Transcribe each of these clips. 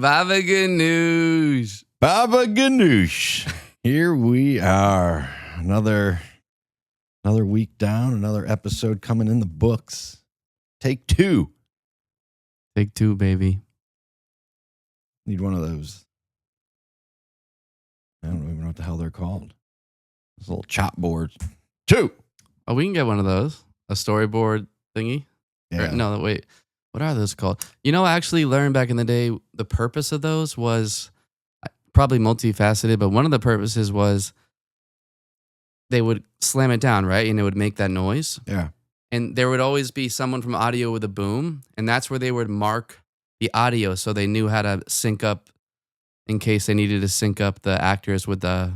BabaGanoosh. BabaGanoosh. Here we are. Another week down, another episode coming in the books. Take two. Take two, baby. Need one of those. I don't even know what the hell they're called. Those little chop boards. Two. Oh, we can get one of those. A storyboard thingy. Yeah. No, wait. What are those called? You know, I actually learned back in the day the purpose of those was probably multifaceted, but one of the purposes was they would slam it down, right? And it would make that noise. Yeah. And there would always be someone from audio with a boom, and that's where they would mark the audio so they knew how to sync up in case they needed to sync up the actors with the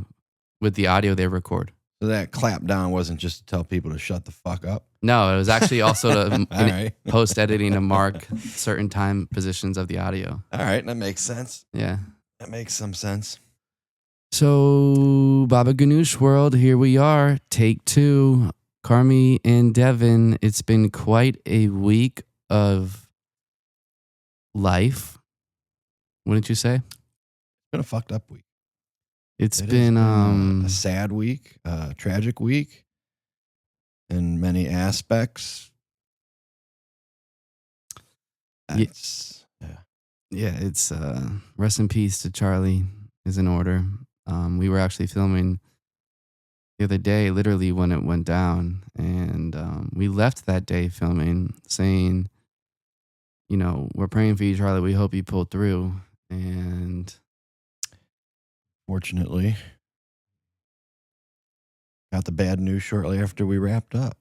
audio they record. So that clap down wasn't just to tell people to shut the fuck up? No, it was actually also to right. post-editing to mark certain time positions of the audio. All right, that makes sense. Yeah. That makes some sense. So, BabaGanoosh world, here we are. Take two. Carmi and Devin, it's been quite a week of life. Wouldn't you say? It's been a fucked up week. It has been been a sad week, a tragic week in many aspects. It's rest in peace to Charlie is in order. We were actually filming the other day, literally when it went down, and we left that day filming saying, you know, we're praying for you, Charlie. We hope you pull through. And fortunately, got the bad news shortly after we wrapped up.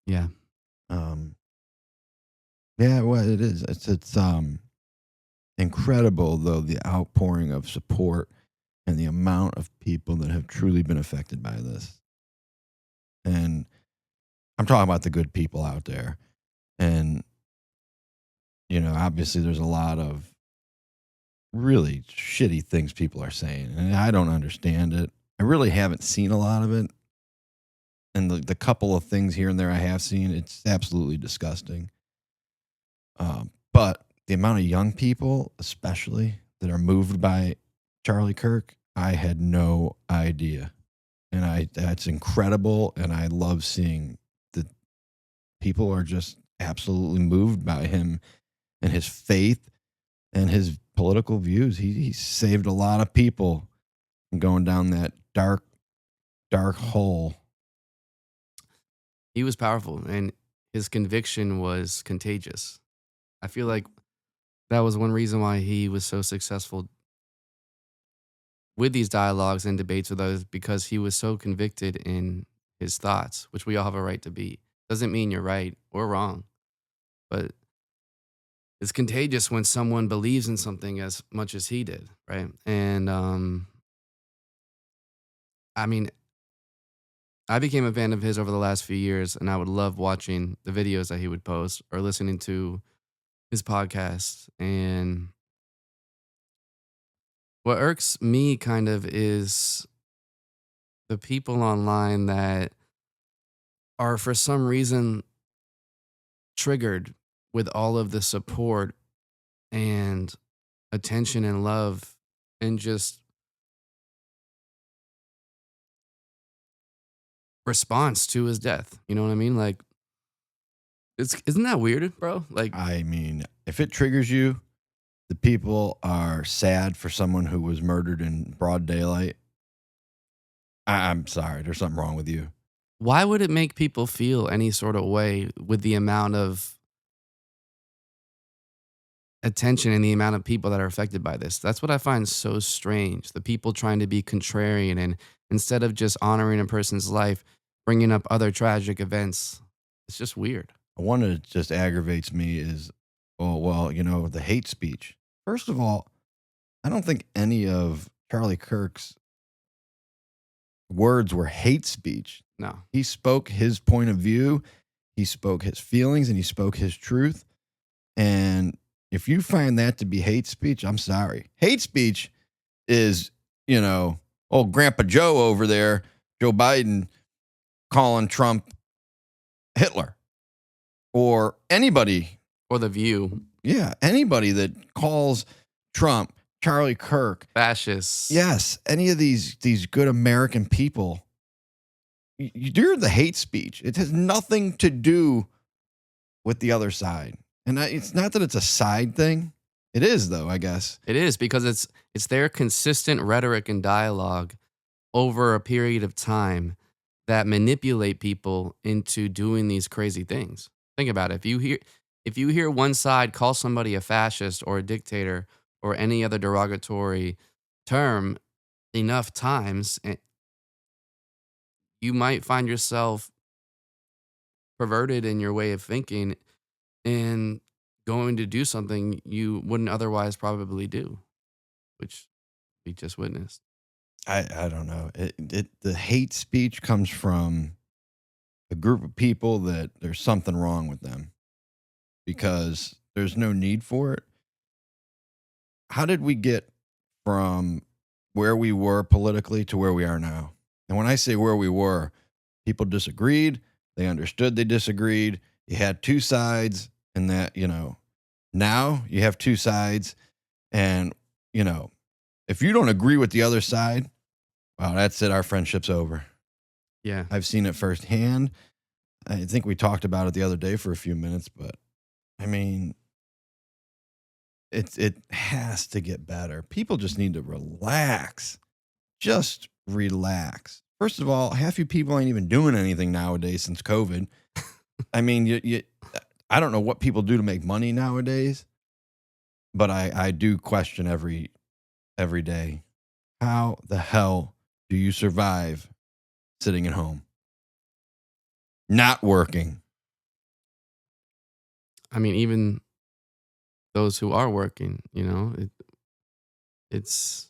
Yeah. Yeah, well, it is. It's incredible, though, the outpouring of support and the amount of people that have truly been affected by this. And I'm talking about the good people out there. And, you know, obviously there's a lot of really shitty things people are saying, and I don't understand it. I really haven't seen a lot of it. And the couple of things here and there I have seen, it's absolutely disgusting. But the amount of young people, especially, that are moved by Charlie Kirk, I had no idea. And that's incredible, and I love seeing that people are just absolutely moved by him and his faith and his political views. He saved a lot of people from going down that dark hole. he was powerful, and his conviction was contagious. I feel like that was one reason why he was so successful with these dialogues and debates with others, because he was so convicted in his thoughts, which we all have a right to be. Doesn't mean you're right or wrong, but it's contagious when someone believes in something as much as he did, right? And I mean, I became a fan of his over the last few years, and I would love watching the videos that he would post or listening to his podcast. And what irks me kind of is the people online that are for some reason triggered with all of the support and attention and love and just response to his death. You know what I mean? Like, isn't that weird, bro? Like, I mean, if it triggers you, the people are sad for someone who was murdered in broad daylight. I'm sorry, there's something wrong with you. why would it make people feel any sort of way with the amount of attention and the amount of people that are affected by this? That's what I find so strange. The people trying to be contrarian, and instead of just honoring a person's life, bringing up other tragic events. It's just weird. One that just aggravates me is, oh, well, you know, the hate speech. First of all, I don't think any of Charlie Kirk's words were hate speech. No. He spoke his point of view, he spoke his feelings, and he spoke his truth. And if you find that to be hate speech, I'm sorry. Hate speech is, you know, old Grandpa Joe over there, Joe Biden, calling Trump Hitler. Or anybody. Or The View. Yeah, anybody that calls Trump Charlie Kirk. Fascists. Yes, any of these good American people, you're the hate speech. It has nothing to do with the other side. And it's not that it's a side thing. It is, though, I guess. It is, because it's their consistent rhetoric and dialogue over a period of time that manipulate people into doing these crazy things. Think about it. If you hear one side call somebody a fascist or a dictator or any other derogatory term enough times, you might find yourself perverted in your way of thinking and going to do something you wouldn't otherwise probably do, which we just witnessed. I don't know. The hate speech comes from a group of people that there's something wrong with them because there's no need for it. How did we get from where we were politically to where we are now? And when I say where we were, people disagreed. They understood they disagreed. You had two sides, and that, now you have two sides. And, if you don't agree with the other side, well, that's it. Our friendship's over. Yeah. I've seen it firsthand. I think we talked about it the other day for a few minutes, but I mean, it has to get better. People just need to relax. Just relax. First of all, half you people ain't even doing anything nowadays since COVID. I mean, I don't know what people do to make money nowadays, but I do question every day. How the hell do you survive sitting at home? Not working. I mean, even those who are working, it's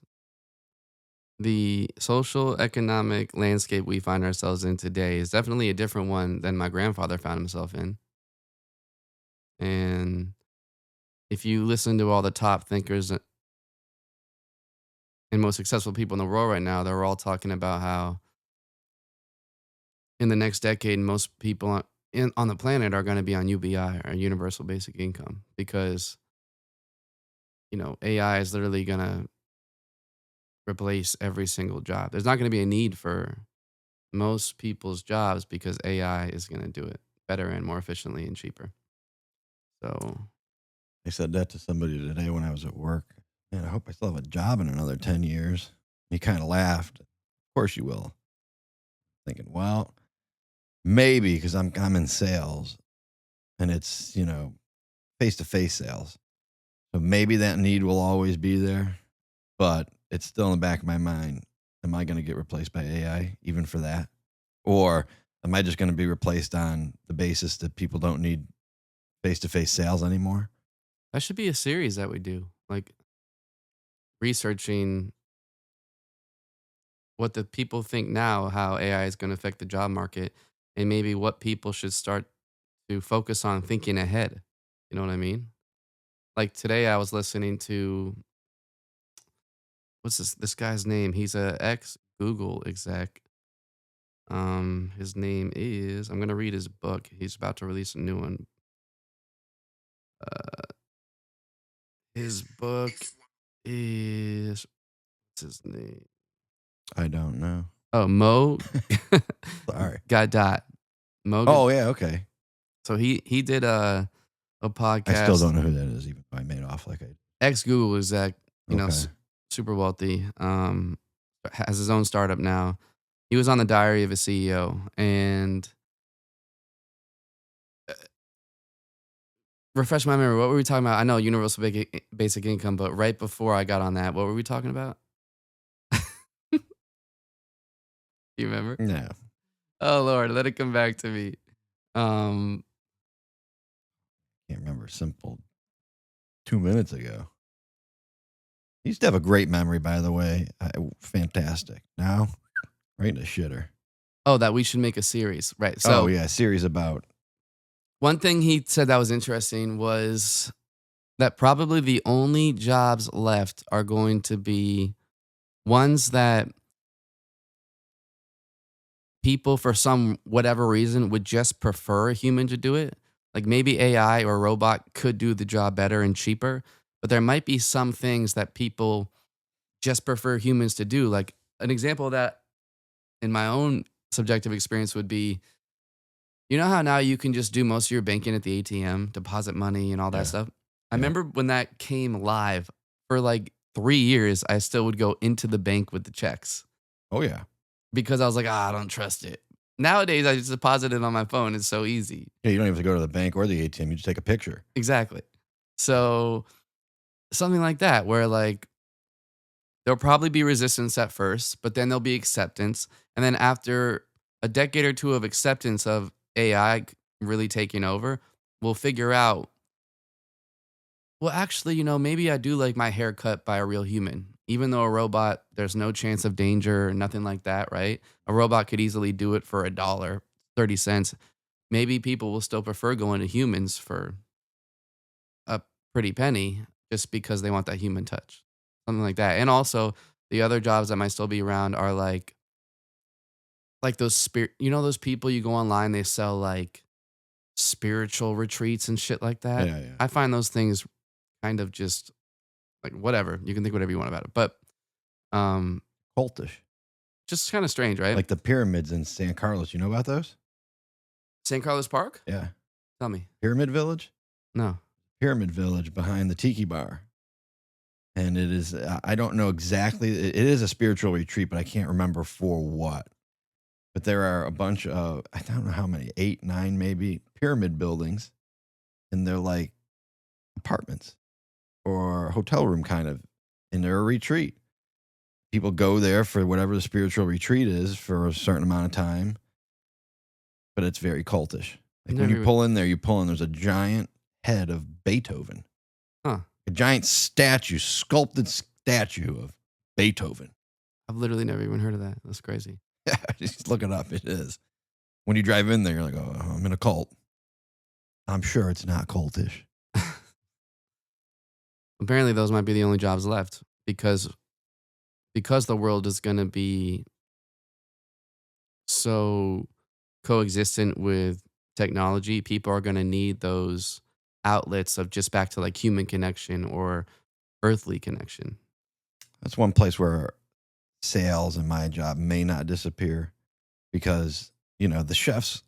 the social economic landscape we find ourselves in today is definitely a different one than my grandfather found himself in. And if you listen to all the top thinkers and most successful people in the world right now, they're all talking about how in the next decade, most people on the planet are going to be on UBI, or universal basic income, because, AI is literally going to replace every single job. There's not going to be a need for most people's jobs because AI is going to do it better and more efficiently and cheaper. So I said that to somebody today when I was at work. Man, I hope I still have a job in another 10 years. He kind of laughed. Of course you will. Thinking, well, maybe, because I'm in sales and it's, face-to-face sales. So maybe that need will always be there, but it's still in the back of my mind. Am I going to get replaced by AI even for that? Or am I just going to be replaced on the basis that people don't need face-to-face sales anymore? that should be a series that we do, like researching what the people think now, how AI is going to affect the job market, and maybe what people should start to focus on thinking ahead. You know what I mean? Like today, I was listening to what's this guy's name? He's a ex Google exec. His name is, I'm gonna read his book. He's about to release a new one. His book is, what's his name? I don't know. Oh, Mo. Sorry. Gadot. Mo. Oh, yeah, okay. So he did a podcast. I still don't know who that is, even though I made off like I. Ex Google exec, Okay. super wealthy. Has his own startup now. He was on the Diary of a CEO, and refresh my memory. What were we talking about? I know universal basic income, but right before I got on that, what were we talking about? You remember? No. Oh Lord, let it come back to me. Can't remember. Simple. 2 minutes ago. He used to have a great memory, by the way. Fantastic. Now, right in the shitter. Oh, that we should make a series, right? So, a series about. One thing he said that was interesting was that probably the only jobs left are going to be ones that people, for some whatever reason, would just prefer a human to do it. Like maybe AI or a robot could do the job better and cheaper, but there might be some things that people just prefer humans to do. Like an example of that in my own subjective experience would be, you know how now you can just do most of your banking at the ATM, deposit money and all that Yeah. stuff? I Yeah. remember when that came live for like 3 years, I still would go into the bank with the checks Oh yeah. because I was like, I don't trust it. Nowadays, I just deposit it on my phone. It's so easy. Yeah, you don't have to go to the bank or the ATM. You just take a picture. Exactly. So something like that, where like there'll probably be resistance at first, but then there'll be acceptance. And then after a decade or two of acceptance of AI really taking over, we'll figure out, well, actually, maybe I do like my hair cut by a real human. Even though a robot, there's no chance of danger or nothing like that, right? A robot could easily do it for $1.30. Maybe people will still prefer going to humans for a pretty penny just because they want that human touch. Something like that. And also, the other jobs that might still be around are like those those people you go online, they sell like spiritual retreats and shit like that. Yeah, yeah. I find those things kind of just like whatever. You can think whatever you want about it. But um Cultish. just kind of strange, right? Like the pyramids in San Carlos. You know about those? St. Carlos Park? Yeah. Tell me. Pyramid Village? No. Pyramid Village behind the Tiki Bar. And it is, I don't know exactly, it is a spiritual retreat, but I can't remember for what. But there are a bunch of, I don't know how many, 8, 9 maybe, pyramid buildings. And they're like apartments or hotel room kind of. And they're a retreat. People go there for whatever the spiritual retreat is for a certain amount of time. But it's very cultish. Like when you pull in there, there's a giant head of Beethoven. Huh. A giant statue, sculpted statue of Beethoven. I've literally never even heard of that. That's crazy. Yeah, just look it up. It is. When you drive in there, you're like, oh, I'm in a cult. I'm sure it's not cultish. Apparently, those might be the only jobs left because the world is going to be so coexistent with technology. People are going to need those outlets of just back to like human connection or earthly connection. That's one place where sales in my job may not disappear because, the chefs,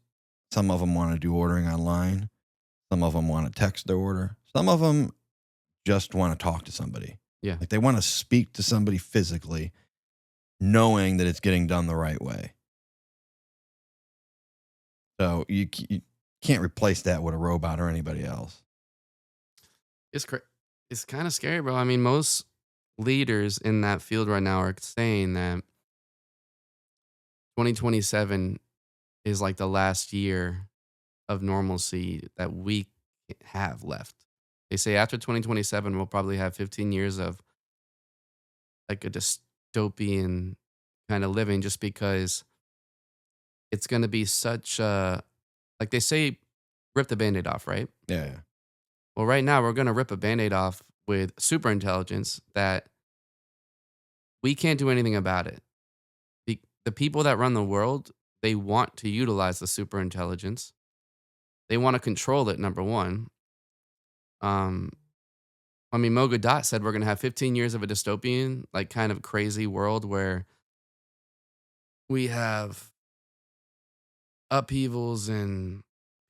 some of them want to do ordering online. Some of them want to text their order. Some of them just want to talk to somebody. Yeah. Like they want to speak to somebody physically, knowing that it's getting done the right way. So you can't replace that with a robot or anybody else. It's kind of scary, bro. I mean, most leaders in that field right now are saying that 2027 is like the last year of normalcy that we have left. They say after 2027, we'll probably have 15 years of like a dystopian kind of living just because it's going to be such a, like they say, rip the Band-Aid off, right? Yeah, yeah. Well, right now we're going to rip a Band-Aid off with super intelligence that we can't do anything about it. The people that run the world, they want to utilize the super intelligence. They want to control it, number one. Mo Gadot said we're going to have 15 years of a dystopian, like kind of crazy world where we have upheavals and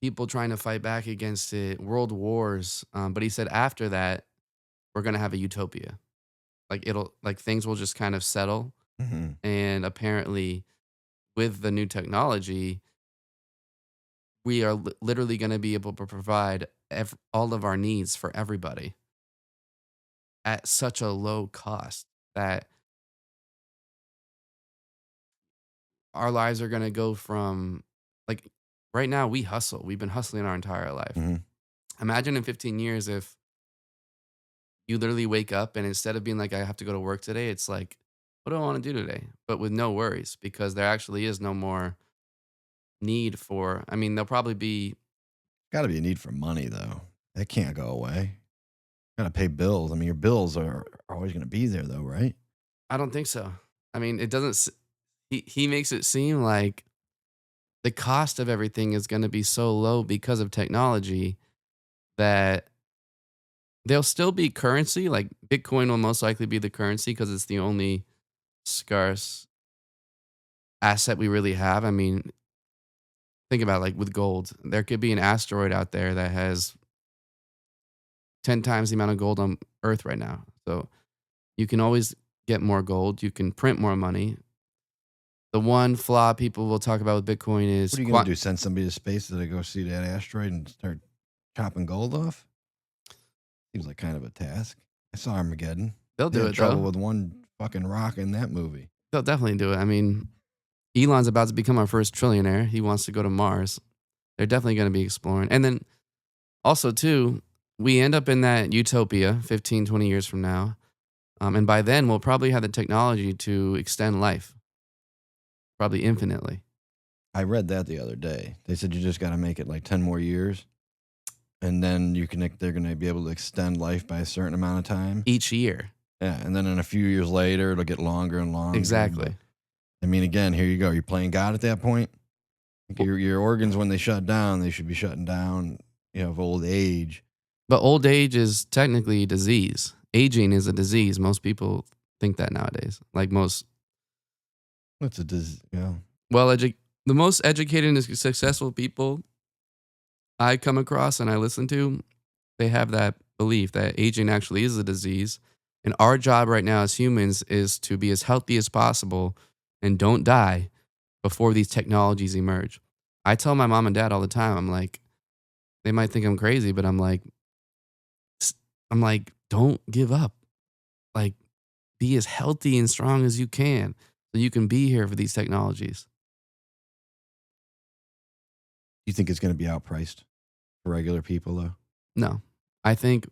people trying to fight back against it, world wars. But he said after that, we're going to have a utopia. Like things will just kind of settle. Mm-hmm. And apparently with the new technology, we are literally going to be able to provide all of our needs for everybody at such a low cost that our lives are going to go from like right now we hustle. We've been hustling our entire life. Mm-hmm. Imagine in 15 years if you literally wake up and instead of being like, I have to go to work today, it's like, what do I want to do today? But with no worries because there actually is no more need for, there'll probably be. Got to be a need for money, though. That can't go away. Got to pay bills. Your bills are always going to be there, though, right? I don't think so. It doesn't. He makes it seem like the cost of everything is going to be so low because of technology that There'll still be currency. Like Bitcoin will most likely be the currency because it's the only scarce asset we really have. I mean, think about it, like with gold. There could be an asteroid out there that has 10 times the amount of gold on Earth right now. So you can always get more gold. You can print more money. The one flaw people will talk about with Bitcoin is What are you going to do? Send somebody to space to go see that asteroid and start chopping gold off? Seems like kind of a task. I saw Armageddon. They'll do it, trouble though. with one fucking rock in that movie. They'll definitely do it. I mean, Elon's about to become our first trillionaire. He wants to go to Mars. They're definitely going to be exploring. And then also, too, we end up in that utopia 15, 20 years from now. And by then, we'll probably have the technology to extend life, probably infinitely. I read that the other day. They said you just got to make it like 10 more years. And then they're going to be able to extend life by a certain amount of time. Each year. Yeah. And then in a few years later, it'll get longer and longer. Exactly. But, I mean, again, here you go. You're playing God at that point. Your organs, when they shut down, they should be shutting down, of old age. But old age is technically a disease. Aging is a disease. Most people think that nowadays. Like most. What's a disease? Yeah. Well, the most educated and successful people I come across and I listen to, they have that belief that aging actually is a disease. And our job right now as humans is to be as healthy as possible and don't die before these technologies emerge. I tell my mom and dad all the time, I'm like, they might think I'm crazy, but I'm like, don't give up. Like, be as healthy and strong as you can so you can be here for these technologies. You think it's going to be outpriced for regular people, though? No. I think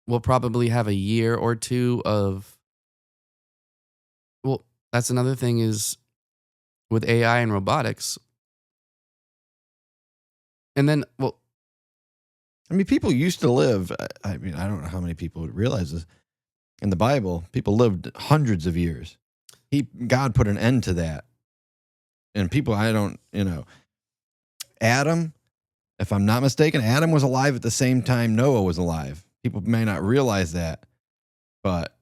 we'll probably have a year or two of... Well, that's another thing is with AI and robotics. And then, I mean, people used to live... I mean, I don't know how many people realize this. In the Bible, people lived hundreds of years. God put an end to that. And people, Adam, if I'm not mistaken, Adam was alive at the same time Noah was alive. People may not realize that, but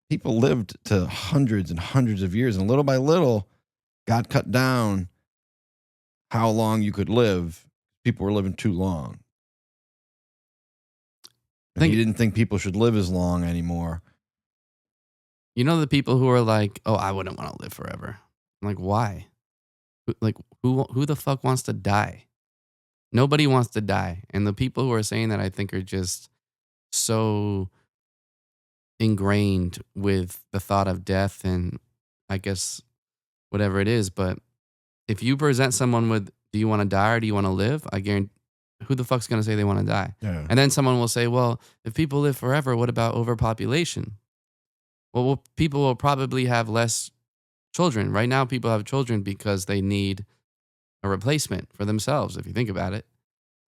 people lived to hundreds and hundreds of years. And little by little, God cut down how long you could live. People were living too long. And he didn't think people should live as long anymore. You know the people who are like, oh, I wouldn't want to live forever. I'm like, why? Who the fuck wants to die? Nobody wants to die. And the people who are saying that, I think, are just so ingrained with the thought of death and I guess whatever it is. But if you present someone with, do you want to die or do you want to live? I guarantee, who the fuck's going to say they want to die? Yeah. And then someone will say, well, if people live forever, what about overpopulation? Well, people will probably have less children. Right now, people have children because they need a replacement for themselves, if you think about it.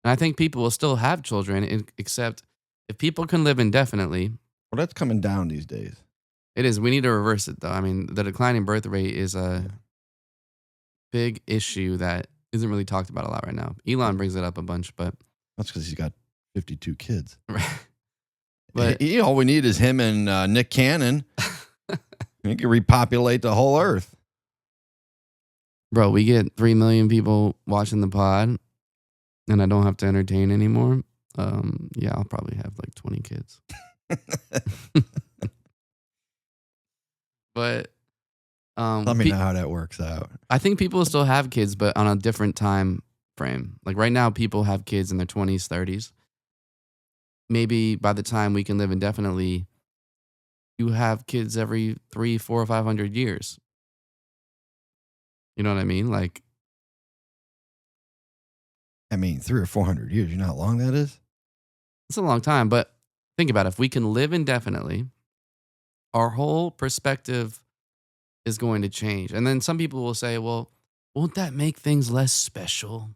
And I think people will still have children, except if people can live indefinitely. Well, that's coming down these days. It is. We need to reverse it, though. I mean, the declining birth rate is a big issue that isn't really talked about a lot right now. Elon brings it up a bunch, but... That's because he's got 52 kids. But all we need is him and Nick Cannon. He can repopulate the whole earth. Bro, we get 3 million people watching the pod, and I don't have to entertain anymore. Yeah, I'll probably have like 20 kids. But let me know how that works out. I think people still have kids, but on a different time frame. Like right now, people have kids in their 20s, 30s. Maybe by the time we can live indefinitely, you have kids every 300, 400, or 500 years. You know what I mean? Like, I mean, 300 or 400 years. You know how long that is? it's a long time, but think about it. If we can live indefinitely, our whole perspective is going to change. And then some people will say, well, won't that make things less special?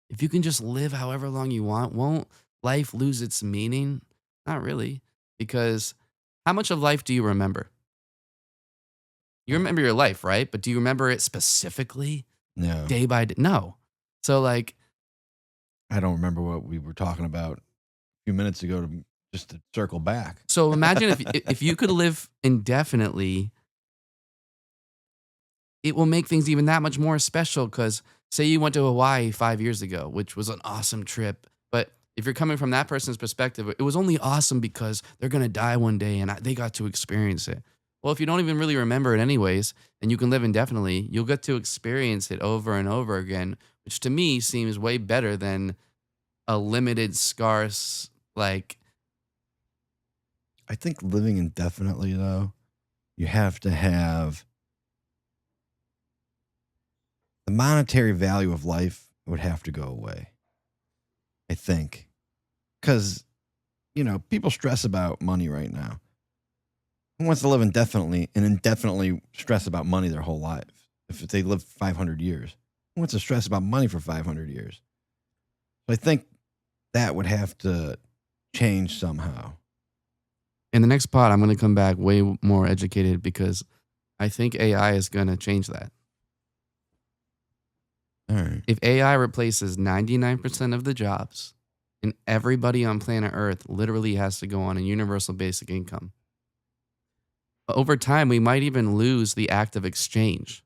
If you can just live however long you want, won't life lose its meaning? Not really, because how much of life do you remember? You remember your life, right? But do you remember it specifically? No. Day by day? No. So like, I don't remember what we were talking about few minutes ago just to circle back. So imagine if you could live indefinitely, it will make things even that much more special. Because say you went to Hawaii 5 years ago, which was an awesome trip, but if you're coming from that person's perspective, it was only awesome because they're gonna die one day and they got to experience it. Well, if you don't even really remember it anyways, and you can live indefinitely, you'll get to experience it over and over again, which to me seems way better than a limited, scarce, like. I think living indefinitely, though, you have to have the monetary value of life would have to go away. I think. Because, people stress about money right now. Who wants to live indefinitely and indefinitely stress about money their whole life? If they live 500 years, who wants to stress about money for 500 years? So I think that would have to change somehow. In the next pod, I'm going to come back way more educated because I think AI is going to change that. All right. If AI replaces 99% of the jobs and everybody on planet Earth literally has to go on a universal basic income, over time, we might even lose the act of exchange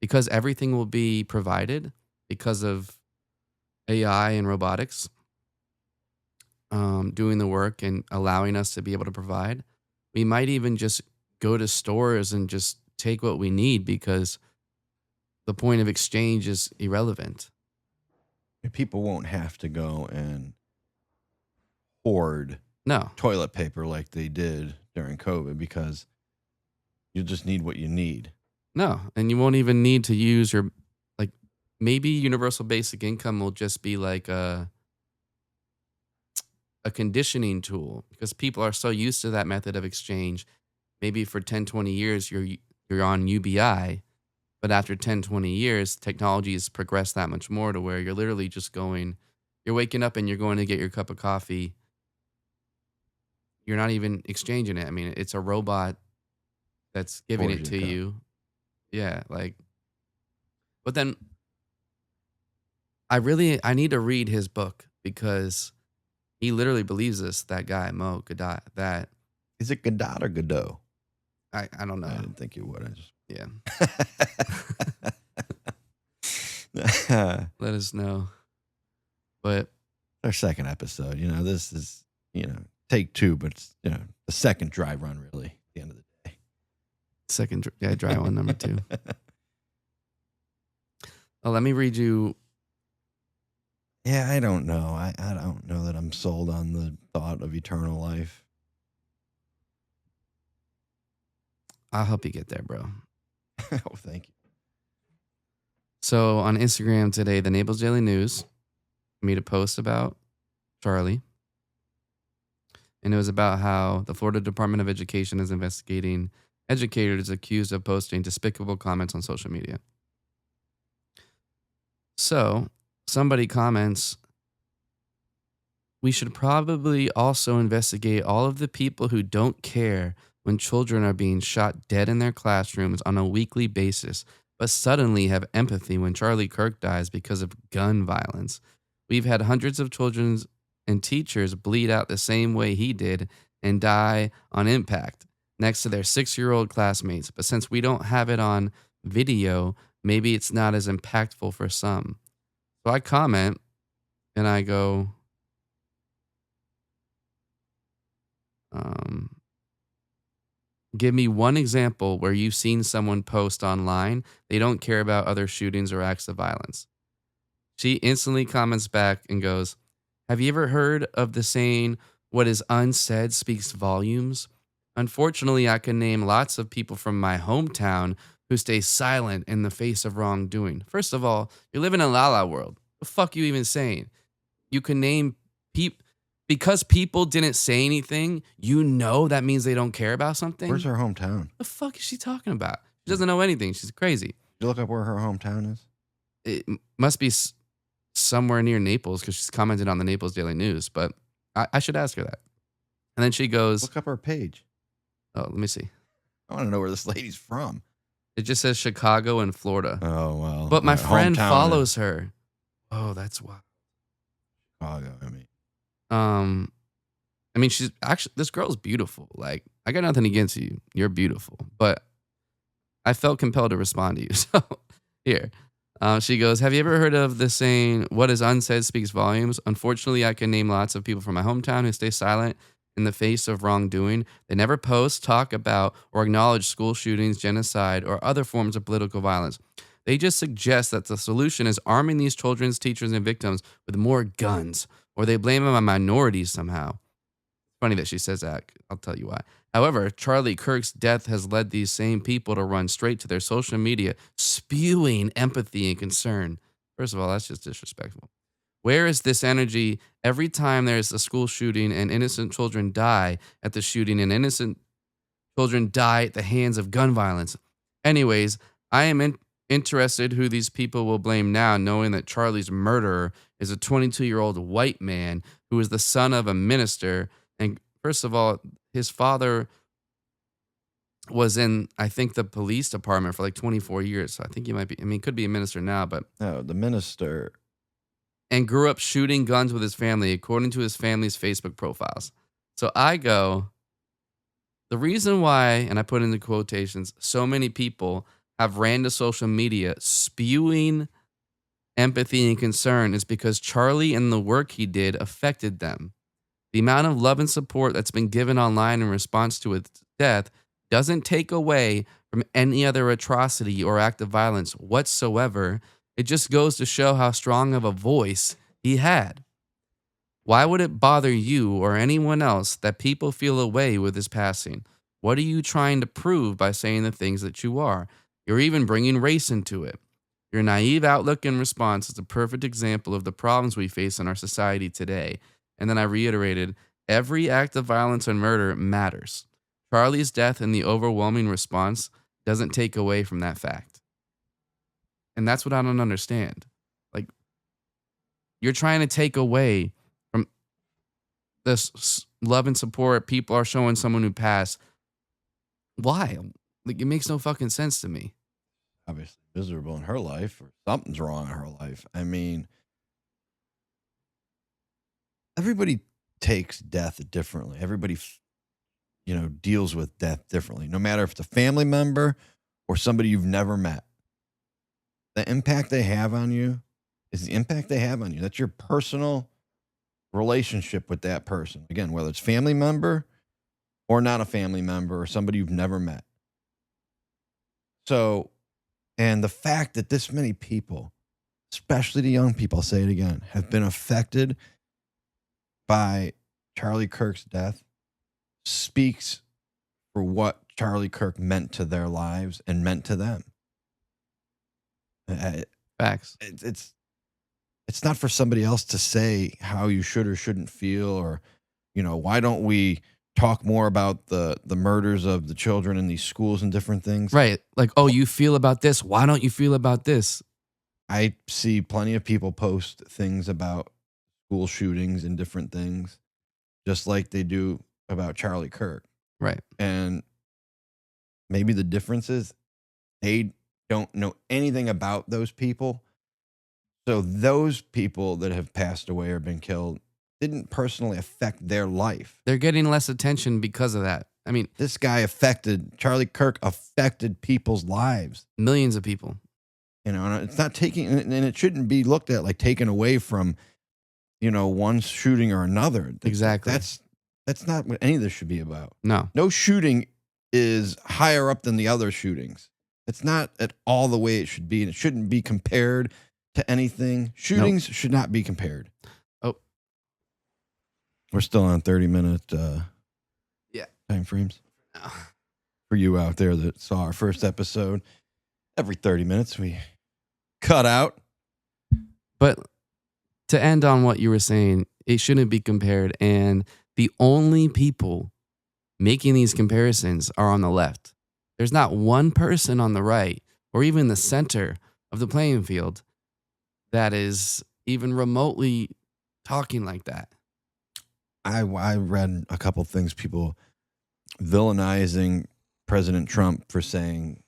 because everything will be provided because of AI and robotics doing the work and allowing us to be able to provide. We might even just go to stores and just take what we need because the point of exchange is irrelevant. People won't have to go and hoard No. toilet paper like they did during COVID because you just need what you need. No. And you won't even need to use your, maybe universal basic income will just be like a conditioning tool because people are so used to that method of exchange. Maybe for 10, 20 years, you're on UBI, but after 10, 20 years, technology has progressed that much more to where you're literally just you're waking up and you're going to get your cup of coffee. You're not even exchanging it. I mean, it's a robot that's giving it to you. Yeah. But then I need to read his book because he literally believes this, that guy, Mo Gadot, that. Is it Gadot or Godot? I don't know. I didn't think you would. Yeah. Let us know. But our second episode, this is, take two, but it's, the second dry run, really, at the end of the day. Second dry one, number 2. Well, let me read you. Yeah, I don't know. I don't know that I'm sold on the thought of eternal life. I'll help you get there, bro. Oh, thank you. So on Instagram today, the Naples Daily News made a post about Charlie. And it was about how the Florida Department of Education is investigating educators accused of posting despicable comments on social media. So somebody comments, we should probably also investigate all of the people who don't care when children are being shot dead in their classrooms on a weekly basis, but suddenly have empathy when Charlie Kirk dies because of gun violence. We've had hundreds of children and teachers bleed out the same way he did and die on impact next to their 6-year-old classmates. But since we don't have it on video, maybe it's not as impactful for some. So I comment and I go, give me one example where you've seen someone post online they don't care about other shootings or acts of violence. She instantly comments back and goes, have you ever heard of the saying, what is unsaid speaks volumes? Unfortunately, I can name lots of people from my hometown who stay silent in the face of wrongdoing. First of all, you're living in a la-la world. What the fuck are you even saying? You can name people. Because people didn't say anything, that means they don't care about something. Where's her hometown? The fuck is she talking about? She doesn't know anything. She's crazy. Did you look up where her hometown is? It must be somewhere near Naples because she's commented on the Naples Daily News, but I should ask her that. And then she goes, look up her page. Oh, let me see. I want to know where this lady's from. It just says Chicago and Florida. Oh, well. But my friend follows her. Oh, that's wild. Chicago, I mean. Um, I mean, she's actually, this girl's beautiful. Like, I got nothing against you. You're beautiful. But I felt compelled to respond to you. So here. She goes, have you ever heard of the saying, what is unsaid speaks volumes? Unfortunately, I can name lots of people from my hometown who stay silent in the face of wrongdoing. They never post, talk about, or acknowledge school shootings, genocide, or other forms of political violence. They just suggest that the solution is arming these children's teachers and victims with more guns, or they blame them on minorities somehow. Funny that she says that. I'll tell you why. However, Charlie Kirk's death has led these same people to run straight to their social media, spewing empathy and concern. First of all, that's just disrespectful. Where is this energy every time there's a school shooting and innocent children die at the shooting and innocent children die at the hands of gun violence? Anyways, I am interested who these people will blame now, knowing that Charlie's murderer is a 22-year-old white man who is the son of a minister. And first of all, his father was in, I think, the police department for like 24 years. So I think he might be, I mean, could be a minister now, but. No, the minister. And grew up shooting guns with his family, according to his family's Facebook profiles. So I go, the reason why, and I put in the quotations, so many people have ran to social media spewing empathy and concern is because Charlie and the work he did affected them. The amount of love and support that's been given online in response to his death doesn't take away from any other atrocity or act of violence whatsoever. It just goes to show how strong of a voice he had. Why would it bother you or anyone else that people feel away with his passing? What are you trying to prove by saying the things that you are? You're even bringing race into it. Your naive outlook and response is a perfect example of the problems we face in our society today. And then I reiterated, every act of violence and murder matters. Charlie's death and the overwhelming response doesn't take away from that fact. And that's what I don't understand. Like, you're trying to take away from this love and support people are showing someone who passed. Why? Like, it makes no fucking sense to me. Obviously miserable in her life, or something's wrong in her life. I mean, everybody takes death differently. Everybody, deals with death differently. No matter if it's a family member or somebody you've never met, the impact they have on you is the impact they have on you. That's your personal relationship with that person. Again, whether it's family member or not a family member or somebody you've never met. So, and the fact that this many people, especially the young people, I'll say it again, have been affected by Charlie Kirk's death speaks for what Charlie Kirk meant to their lives and meant to them. Facts. It's not for somebody else to say how you should or shouldn't feel, or, why don't we talk more about the murders of the children in these schools and different things. Right. Like, oh, you feel about this. Why don't you feel about this? I see plenty of people post things about school shootings and different things, just like they do about Charlie Kirk. Right. And maybe the difference is they don't know anything about those people. So those people that have passed away or been killed didn't personally affect their life. They're getting less attention because of that. I mean, this guy Charlie Kirk affected people's lives. Millions of people. And it's not taking, and it shouldn't be looked at like taken away from, one shooting or another. Exactly. That's not what any of this should be about. No. No shooting is higher up than the other shootings. It's not at all the way it should be, and it shouldn't be compared to anything. Shootings should not be compared. Oh. We're still on 30-minute time frames. No. For you out there that saw our first episode, every 30 minutes we cut out. But to end on what you were saying, it shouldn't be compared. And the only people making these comparisons are on the left. There's not one person on the right or even the center of the playing field that is even remotely talking like that. I read a couple things, people villainizing President Trump for saying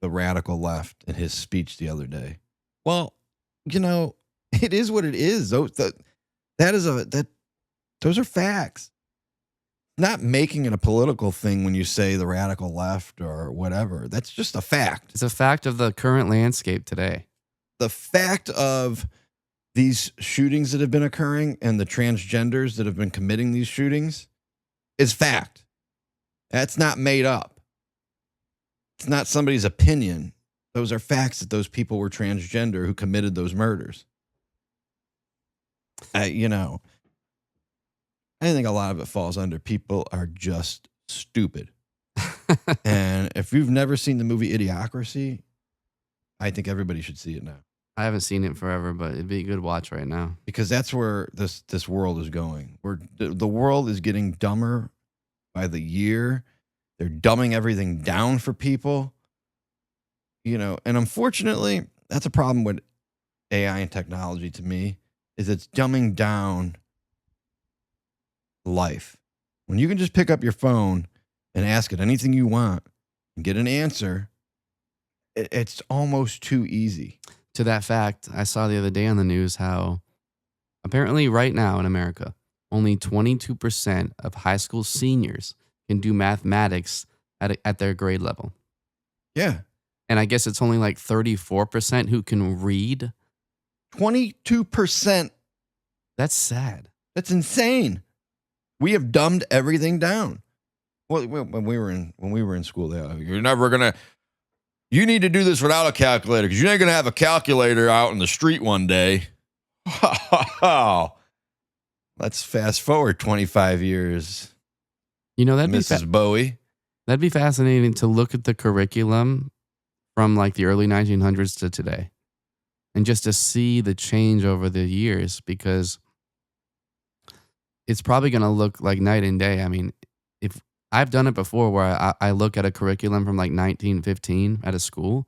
the radical left in his speech the other day. Well, it is what it is. That Those are facts. Not making it a political thing when you say the radical left or whatever. That's just a fact. It's a fact of the current landscape today. The fact of these shootings that have been occurring and the transgenders that have been committing these shootings is fact. That's not made up. It's not somebody's opinion. Those are facts that those people were transgender who committed those murders. I think a lot of it falls under people are just stupid. And if you've never seen the movie Idiocracy, I think everybody should see it now. I haven't seen it forever, but it'd be a good watch right now. Because that's where this world is going. The world is getting dumber by the year. They're dumbing everything down for people. And unfortunately, that's a problem with AI and technology to me, is it's dumbing down life. When you can just pick up your phone and ask it anything you want and get an answer, it's almost too easy. To that fact, I saw the other day on the news how apparently right now in America, only 22% of high school seniors can do mathematics at their grade level. Yeah. And I guess it's only like 34% who can read. 22%. That's sad. That's insane. We have dumbed everything down. Well, when we were in school, you're never gonna. You need to do this without a calculator because you ain't gonna have a calculator out in the street one day. Let's fast forward 25 years. That'd Mrs. Bowie. That'd be fascinating to look at the curriculum from like the early 1900s to today, and just to see the change over the years, because it's probably going to look like night and day. I mean, if I've done it before where I look at a curriculum from like 1915 at a school,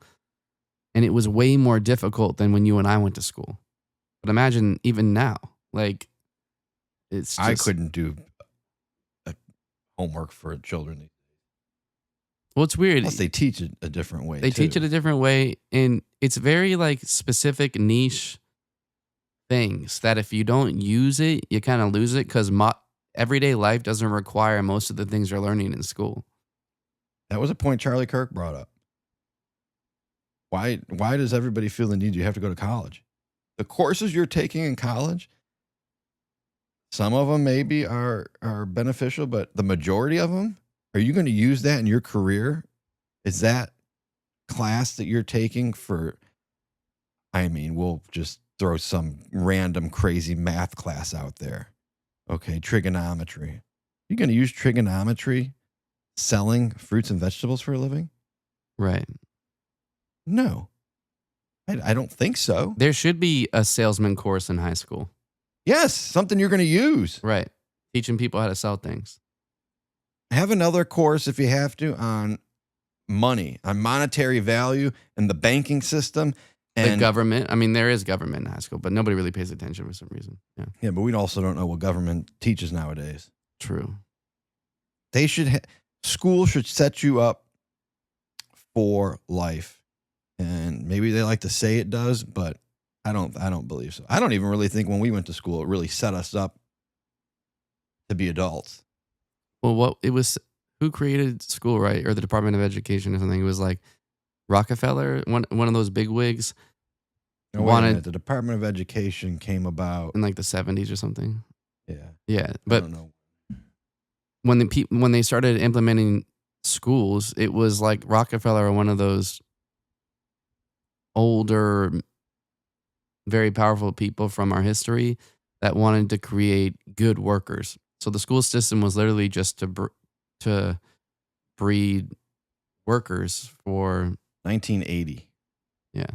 and it was way more difficult than when you and I went to school. But imagine even now, like it's just, I couldn't do homework for children. Well, it's weird. Plus, they teach it a different way. They teach it a different way, and it's very like specific niche things that if you don't use it, you kind of lose it because everyday life doesn't require most of the things you're learning in school. That was a point Charlie Kirk brought up. Why does everybody feel the need you have to go to college? The courses you're taking in college, some of them maybe are beneficial, but the majority of them, are you going to use that in your career? Is that class that you're taking we'll just throw some random crazy math class out there. Okay, trigonometry. You're going to use trigonometry selling fruits and vegetables for a living? Right. No. I don't think so. There should be a salesman course in high school. Yes, something you're going to use. Right. Teaching people how to sell things. Have another course if you have to on money, on monetary value and the banking system. And the government. I mean, there is government in high school, but nobody really pays attention for some reason. Yeah. Yeah, but we also don't know what government teaches nowadays. True. They should school should set you up for life. And maybe they like to say it does, but I don't believe so. I don't even really think when we went to school it really set us up to be adults. Well, who created school, right? Or the Department of Education or something. It was like Rockefeller, one of those big wigs. No, wait a minute. The Department of Education came about in like the 70s or something. Yeah. Yeah, I but don't know. when they started implementing schools, it was like Rockefeller, one of those older, very powerful people from our history that wanted to create good workers. So the school system was literally just to breed workers for 1980. Yeah.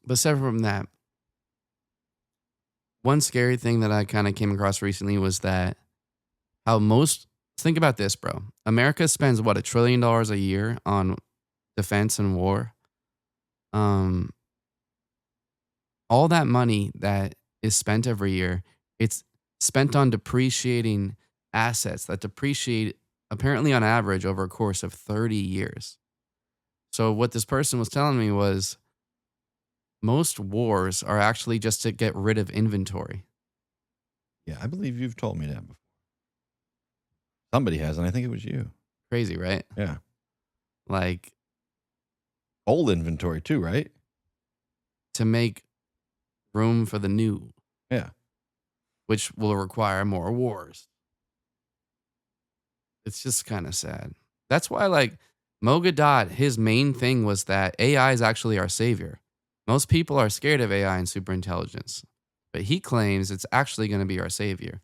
But separate from that, one scary thing that I kind of came across recently was that think about this, bro. America spends what, $1 trillion a year on defense and war. All that money that is spent every year, it's spent on depreciating assets that depreciate apparently on average over a course of 30 years. So what this person was telling me was most wars are actually just to get rid of inventory. Yeah, I believe you've told me that before. Somebody has, and I think it was you. Crazy, right? Yeah. Like, Old inventory too, right? to make room for the new, Yeah. which will require more wars. It's just kind of sad. That's why, like, Mogadot, his main thing was that AI is actually our savior. Most people are scared of AI and superintelligence, but he claims it's actually going to be our savior.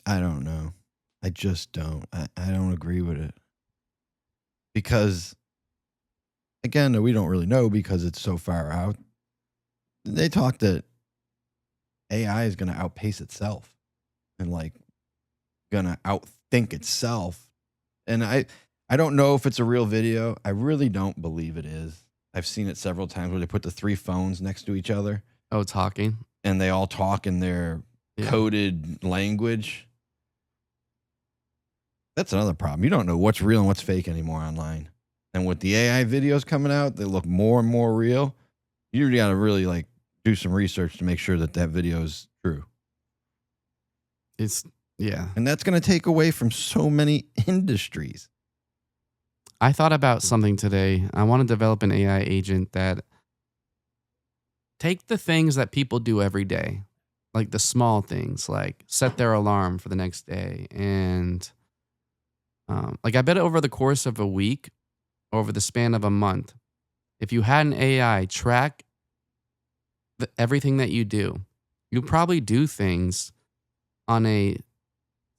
I don't know. I just don't. I don't agree with it. Because, again, we don't really know because it's so far out. They talk that AI is going to outpace itself and, like, going to outthink itself. And I don't know if it's a real video. I really don't believe it is. I've seen it several times where they put the 3 phones next to each other. Oh, talking? And they all talk in their coded language. That's another problem. You don't know what's real and what's fake anymore online. And with the AI videos coming out, they look more and more real. You got to really like do some research to make sure that that video is true. And that's going to take away from so many industries. I thought about something today. I want to develop an AI agent that take the things that people do every day, like the small things, like set their alarm for the next day. And like, I bet over the course of a week, over the span of a month, if you had an AI track everything that you do, you probably do things on a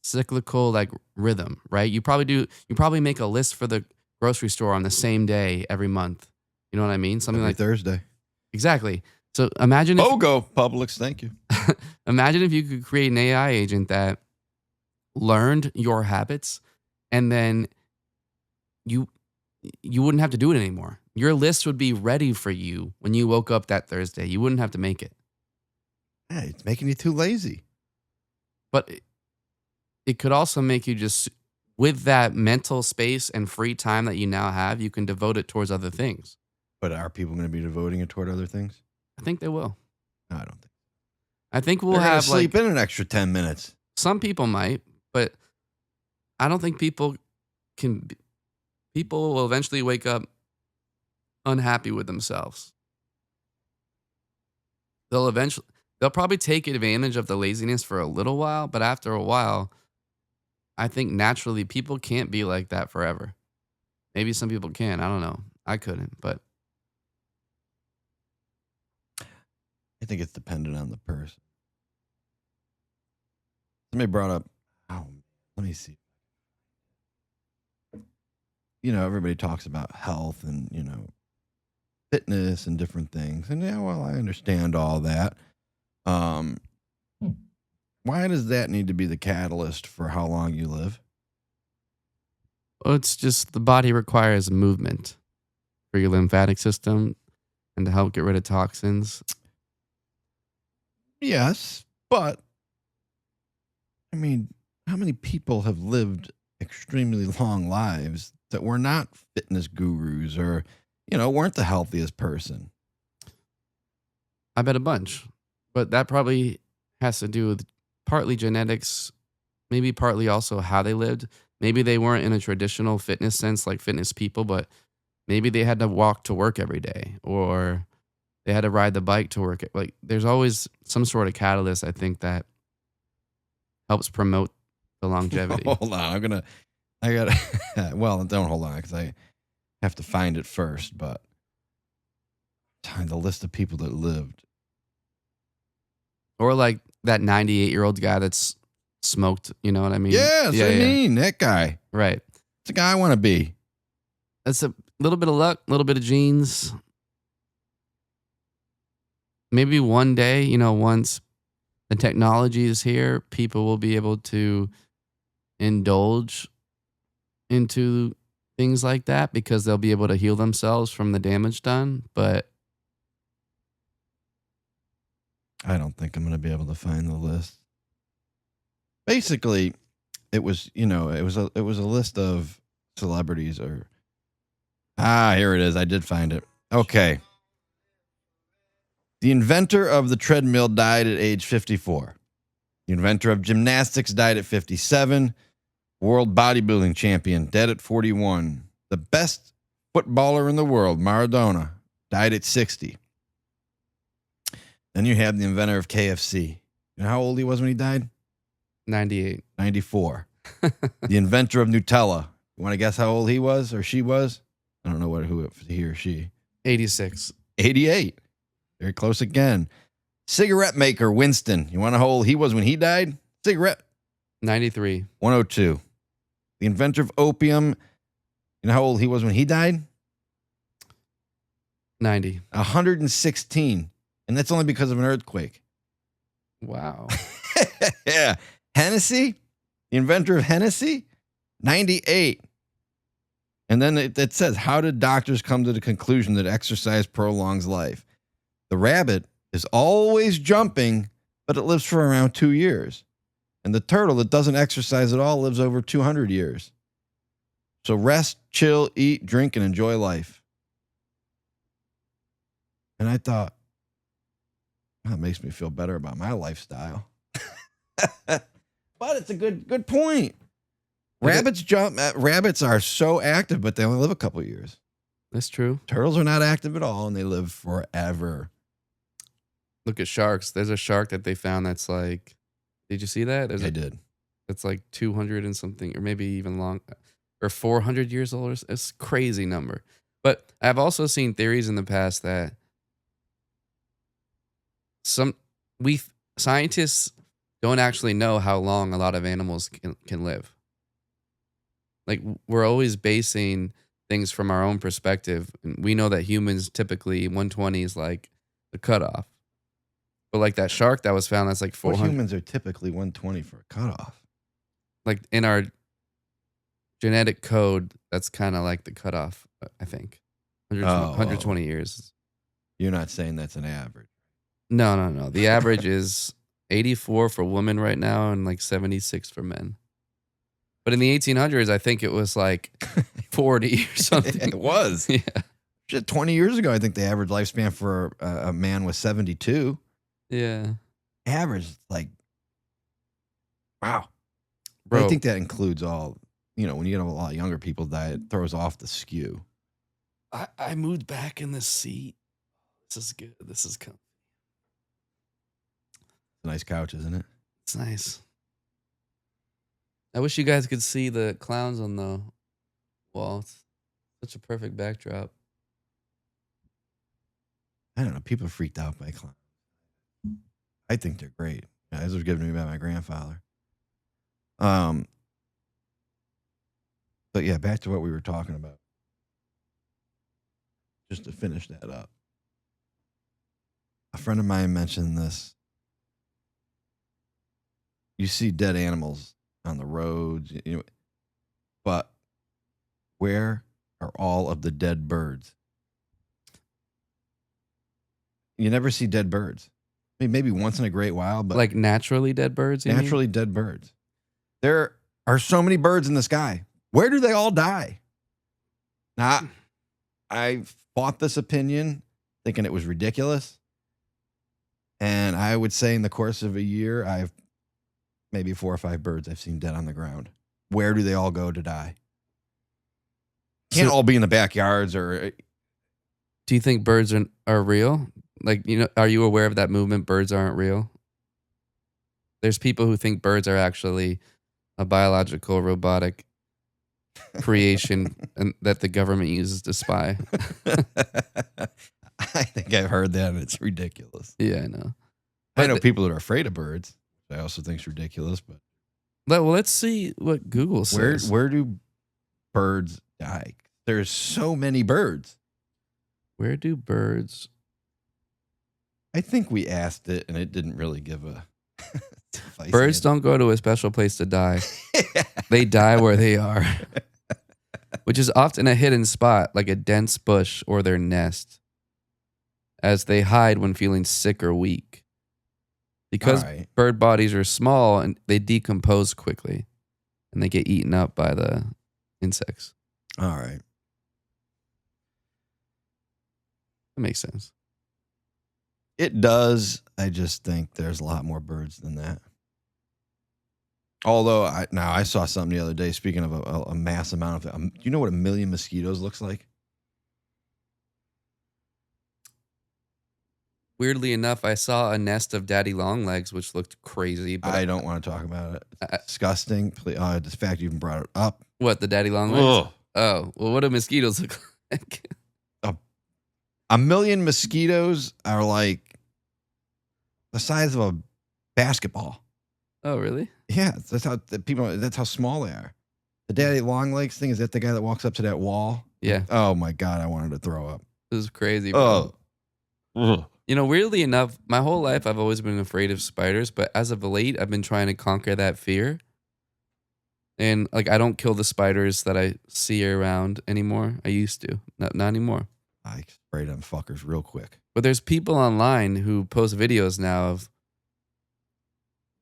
cyclical like rhythm, right? You probably make a list for the grocery store on the same day every month. You know what I mean? Something Every like Thursday. Exactly. So imagine if BOGO, Publix, thank you. imagine if you could create an AI agent that learned your habits, and then you wouldn't have to do it anymore. Your list would be ready for you when you woke up that Thursday. You wouldn't have to make it. Yeah, it's making you too lazy. But it could also make you just, with that mental space and free time that you now have, you can devote it towards other things. But are people going to be devoting it toward other things? I think they will. No, I don't think. I think we'll They're gonna have sleep in an extra 10 minutes. Some people might, but I don't think people will eventually wake up unhappy with themselves. They'll probably take advantage of the laziness for a little while, but after a while, I think naturally people can't be like that forever. Maybe some people can. I don't know. I couldn't, but I think it's dependent on the person. Somebody brought up, let me see. You know, everybody talks about health and, you know, fitness and different things. And yeah, well, I understand all that. Why does that need to be the catalyst for how long you live? well, it's just the body requires movement for your lymphatic system and to help get rid of toxins. Yes, but I mean, how many people have lived extremely long lives that were not fitness gurus or, you know, weren't the healthiest person? I bet a bunch, but that probably has to do with partly genetics, maybe partly also how they lived. Maybe they weren't in a traditional fitness sense like fitness people, but maybe they had to walk to work every day, or they had to ride the bike to work. Like, there's always some sort of catalyst, I think, that helps promote the longevity. Hold on, I gotta. Well, don't hold on because I have to find it first. But the list of people that lived, Or like that 98-year-old guy that's smoked. You know what I mean? yes, I mean that guy. Right. It's the guy I want to be. That's a little bit of luck, a little bit of genes. Maybe one day, you know, once the technology is here, people will be able to indulge into things like that because they'll be able to heal themselves from the damage done. But I don't think I'm going to be able to find the list. Basically, it was, you know, it was a list of celebrities or here it is. I did find it. Okay. The inventor of the treadmill died at age 54. The inventor of gymnastics died at 57. World bodybuilding champion dead at 41. The best footballer in the world, Maradona, died at 60. Then you have the inventor of KFC. You know how old he was when he died? 98. 94. The inventor of Nutella. You want to guess how old he was or she was? I don't know who he or she. 86. 88. Very close again. Cigarette maker Winston. You want to know how old he was when he died? Cigarette. 93. 102. The inventor of opium. You know how old he was when he died? 90. 116. And that's only because of an earthquake. Wow. Yeah. Hennessy, the inventor of Hennessy, 98. And then it says, how did doctors come to the conclusion that exercise prolongs life? The rabbit is always jumping, but it lives for around 2 years. And the turtle that doesn't exercise at all lives over 200 years. So rest, chill, eat, drink, and enjoy life. And I thought, that makes me feel better about my lifestyle. But it's a good point. Rabbits are so active, but they only live a couple of years. That's true. Turtles are not active at all, and they live forever. Look at sharks. There's a shark that they found that's like, did you see that? I did. It's like 200 and something, or maybe even long, or 400 years old. It's a crazy number. But I've also seen theories in the past that scientists don't actually know how long a lot of animals can live. Like, we're always basing things from our own perspective. And we know that humans typically 120 is like the cutoff. But like that shark that was found, that's like 400. Well, humans are typically 120 for a cutoff. Like in our genetic code, that's kind of like the cutoff, I think. 120 years. You're not saying that's an average. No. The average is 84 for women right now and like 76 for men. But in the 1800s, I think it was like 40 or something. It was. Yeah. Shit, 20 years ago, I think the average lifespan for a man was 72. Yeah. Average, like, wow. Bro, I think that includes all, when you get a lot of younger people die, it throws off the skew. I moved back in this seat. This is good. This is comfy. It's a nice couch, isn't it? It's nice. I wish you guys could see the clowns on the wall. It's such a perfect backdrop. I don't know. People are freaked out by clowns. I think they're great. Yeah, those were given to me by my grandfather. But yeah, back to what we were talking about. Just to finish that up. A friend of mine mentioned this. You see dead animals on the roads, but where are all of the dead birds? You never see dead birds. I mean, maybe once in a great while, but like naturally dead birds? Naturally dead birds. There are so many birds in the sky. Where do they all die? Now, I fought this opinion thinking it was ridiculous. And I would say in the course of a year, I've maybe 4 or 5 birds I've seen dead on the ground. Where do they all go to die? Can't all be in the backyards or... Do you think birds are real? Like, are you aware of that movement, birds aren't real? There's people who think birds are actually a biological robotic creation and that the government uses to spy. I think I've heard that, and it's ridiculous. Yeah, I know. I know people that are afraid of birds. I also think it's ridiculous. But well, let's see what Google says. Where do birds die? There's so many birds. Where do birds? I think we asked it, and it didn't really give a... Birds don't go to a special place to die. They die where they are, which is often a hidden spot, like a dense bush or their nest, as they hide when feeling sick or weak. Because bird bodies are small and they decompose quickly, and they get eaten up by the insects. All right. That makes sense. It does. I just think there's a lot more birds than that. Although I saw something the other day. Speaking of a mass amount of, do you know what 1 million mosquitoes looks like? Weirdly enough, I saw a nest of daddy long legs, which looked crazy. But I don't want to talk about it. It's disgusting. The fact you even brought it up. What, the daddy long legs? Ugh. Oh, well, what do mosquitoes look like? 1 million mosquitoes are like the size of a basketball. Oh, really? Yeah, that's how small they are. The daddy long legs thing, is that the guy that walks up to that wall? Yeah. Oh my God, I wanted to throw up. This is crazy, bro. Oh. You know, weirdly enough, my whole life I've always been afraid of spiders, but as of late, I've been trying to conquer that fear. And like, I don't kill the spiders that I see around anymore. I used to, not anymore. I spray them fuckers real quick. But there's people online who post videos now of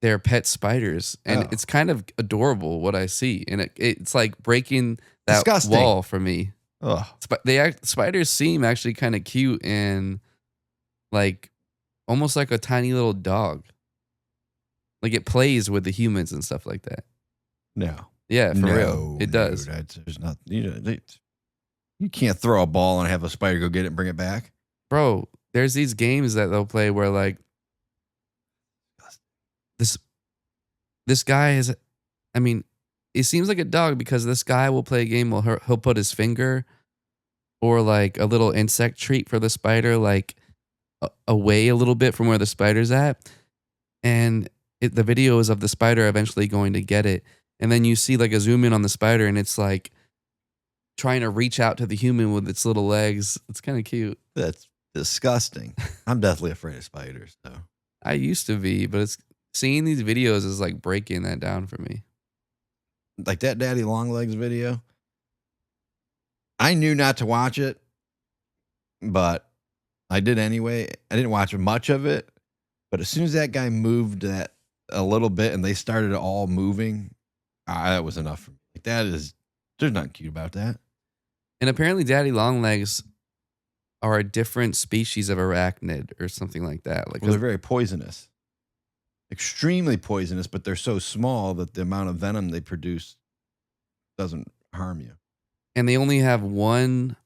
their pet spiders, and it's kind of adorable what I see, and it's like breaking that Disgusting. wall for me. Ugh. Spiders seem actually kind of cute and like almost like a tiny little dog. Like it plays with the humans and stuff like that. No. Yeah, for real. It does. There's not, you can't throw a ball and have a spider go get it and bring it back. Bro, there's these games that they'll play where like this guy is, I mean, it seems like a dog because this guy will play a game where he'll put his finger or like a little insect treat for the spider, like away a little bit from where the spider's at. And the video is of the spider eventually going to get it. And then you see like a zoom in on the spider and it's like trying to reach out to the human with its little legs. It's kind of cute. That's disgusting. I'm definitely afraid of spiders, though. I used to be, but seeing these videos is like breaking that down for me. Like that daddy long legs video. I knew not to watch it, but I did anyway. I didn't watch much of it, but as soon as that guy moved that a little bit and they started all moving, that was enough for me. Like there's nothing cute about that. And apparently daddy long legs are a different species of arachnid or something like that. Like, well, they're very poisonous. Extremely poisonous, but they're so small that the amount of venom they produce doesn't harm you. And they only have one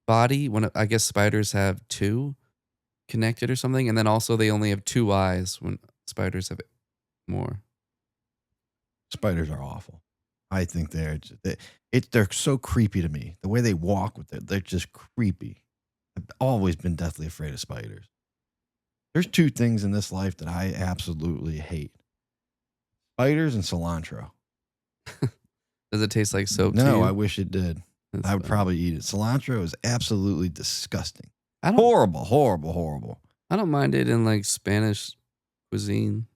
body. When I guess spiders have two connected or something, and then also they only have two eyes when spiders have more. Spiders are awful. I think they're so creepy to me. The way they walk with it, they're just creepy. I've always been deathly afraid of spiders. There's two things in this life that I absolutely hate. Spiders and cilantro. Does it taste like soap? No, I wish it did. That's I would fine. probably eat it. Cilantro is absolutely disgusting. I don't, Horrible. I don't mind it in like Spanish cuisine.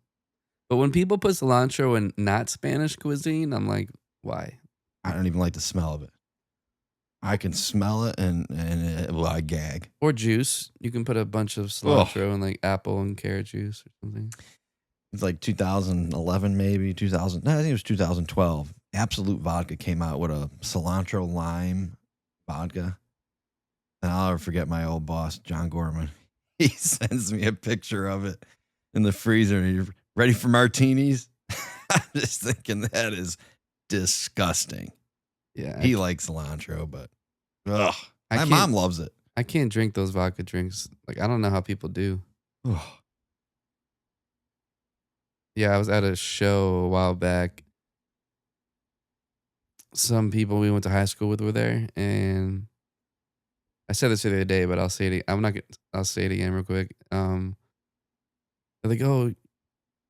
But when people put cilantro in not Spanish cuisine, I'm like, why? I don't even like the smell of it. I can smell it and I gag. Or juice. You can put a bunch of cilantro in like apple and carrot juice or something. It's like 2011, maybe 2000. No, I think it was 2012. Absolute Vodka came out with a cilantro lime vodka. And I'll never forget my old boss, John Gorman. He sends me a picture of it in the freezer. And you're ready for martinis? I'm just thinking that is disgusting. Yeah. He likes cilantro, but my can't- mom loves it. I can't drink those vodka drinks. Like, I don't know how people do. Ugh. Yeah, I was at a show a while back. Some people we went to high school with were there, and I said this the other day, but I'll say it. I'll say it again real quick. They're like, "Oh,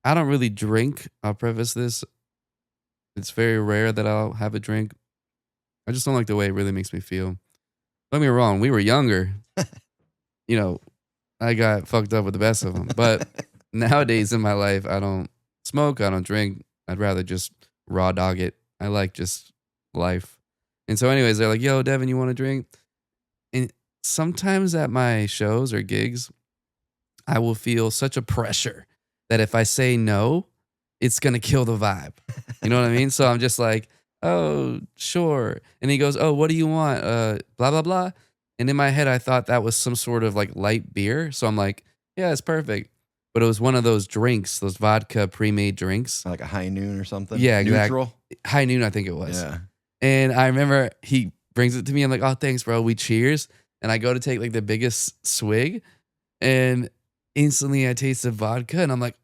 I don't really drink." I'll preface this. It's very rare that I'll have a drink. I just don't like the way it really makes me feel. Don't get me wrong. We were younger. You know, I got fucked up with the best of them. But nowadays in my life, I don't smoke. I don't drink. I'd rather just raw dog it. I like just life. And so anyways, they're like, "Yo, Devin, you want a drink?" And sometimes at my shows or gigs, I will feel such a pressure that if I say no, it's going to kill the vibe. You know what I mean? So I'm just like, "Oh, sure." And he goes, "Oh, what do you want? Blah, blah, blah." And in my head, I thought that was some sort of like light beer. So I'm like, Yeah, it's perfect. But it was one of those drinks, those vodka pre-made drinks. Like a High Noon or something? Yeah, exactly. Neutral? High Noon, I think it was. Yeah. And I remember he brings it to me. I'm like, oh, thanks, bro. We cheers. And I go to take like the biggest swig. And instantly I taste the vodka. And I'm like,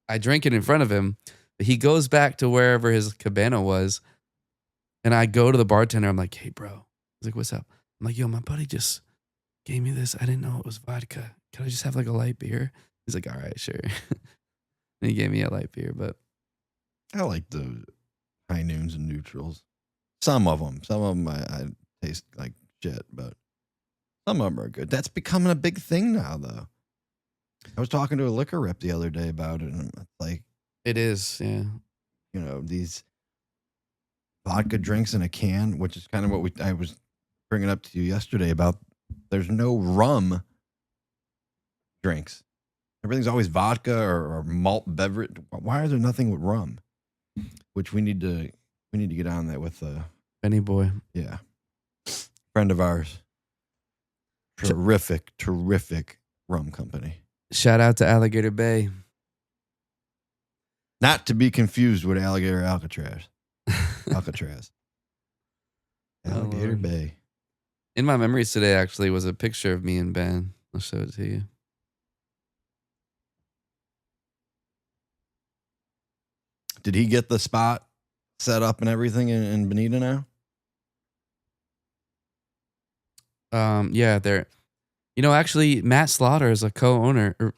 I drink it in front of him. But he goes back to wherever his cabana was. And I go to the bartender. I'm like, hey, bro. He's like, what's up? I'm like, yo, my buddy just gave me this. I didn't know it was vodka. Can I just have like a light beer? He's like, all right, sure. And he gave me a light beer. But I like the High Noons and Neutrals. Some of them I taste like shit, but some of them are good. That's becoming a big thing now, though. I was talking to a liquor rep the other day about it, and it's like, it is, yeah. you know, these vodka drinks in a can, which is kind of what I was bringing up to you yesterday about. There's no rum drinks. Everything's always vodka or malt beverage. Why is there nothing with rum? Which we need to get on that with Benny Boy. Yeah. Friend of ours. Terrific rum company. Shout out to Alligator Bay. Not to be confused with Alligator Alcatraz. Alligator Bay. In my memories today, actually, was a picture of me and Ben. I'll show it to you. Did he get the spot set up and everything in Bonita now? Yeah, they're, actually, Matt Slaughter is a co-owner or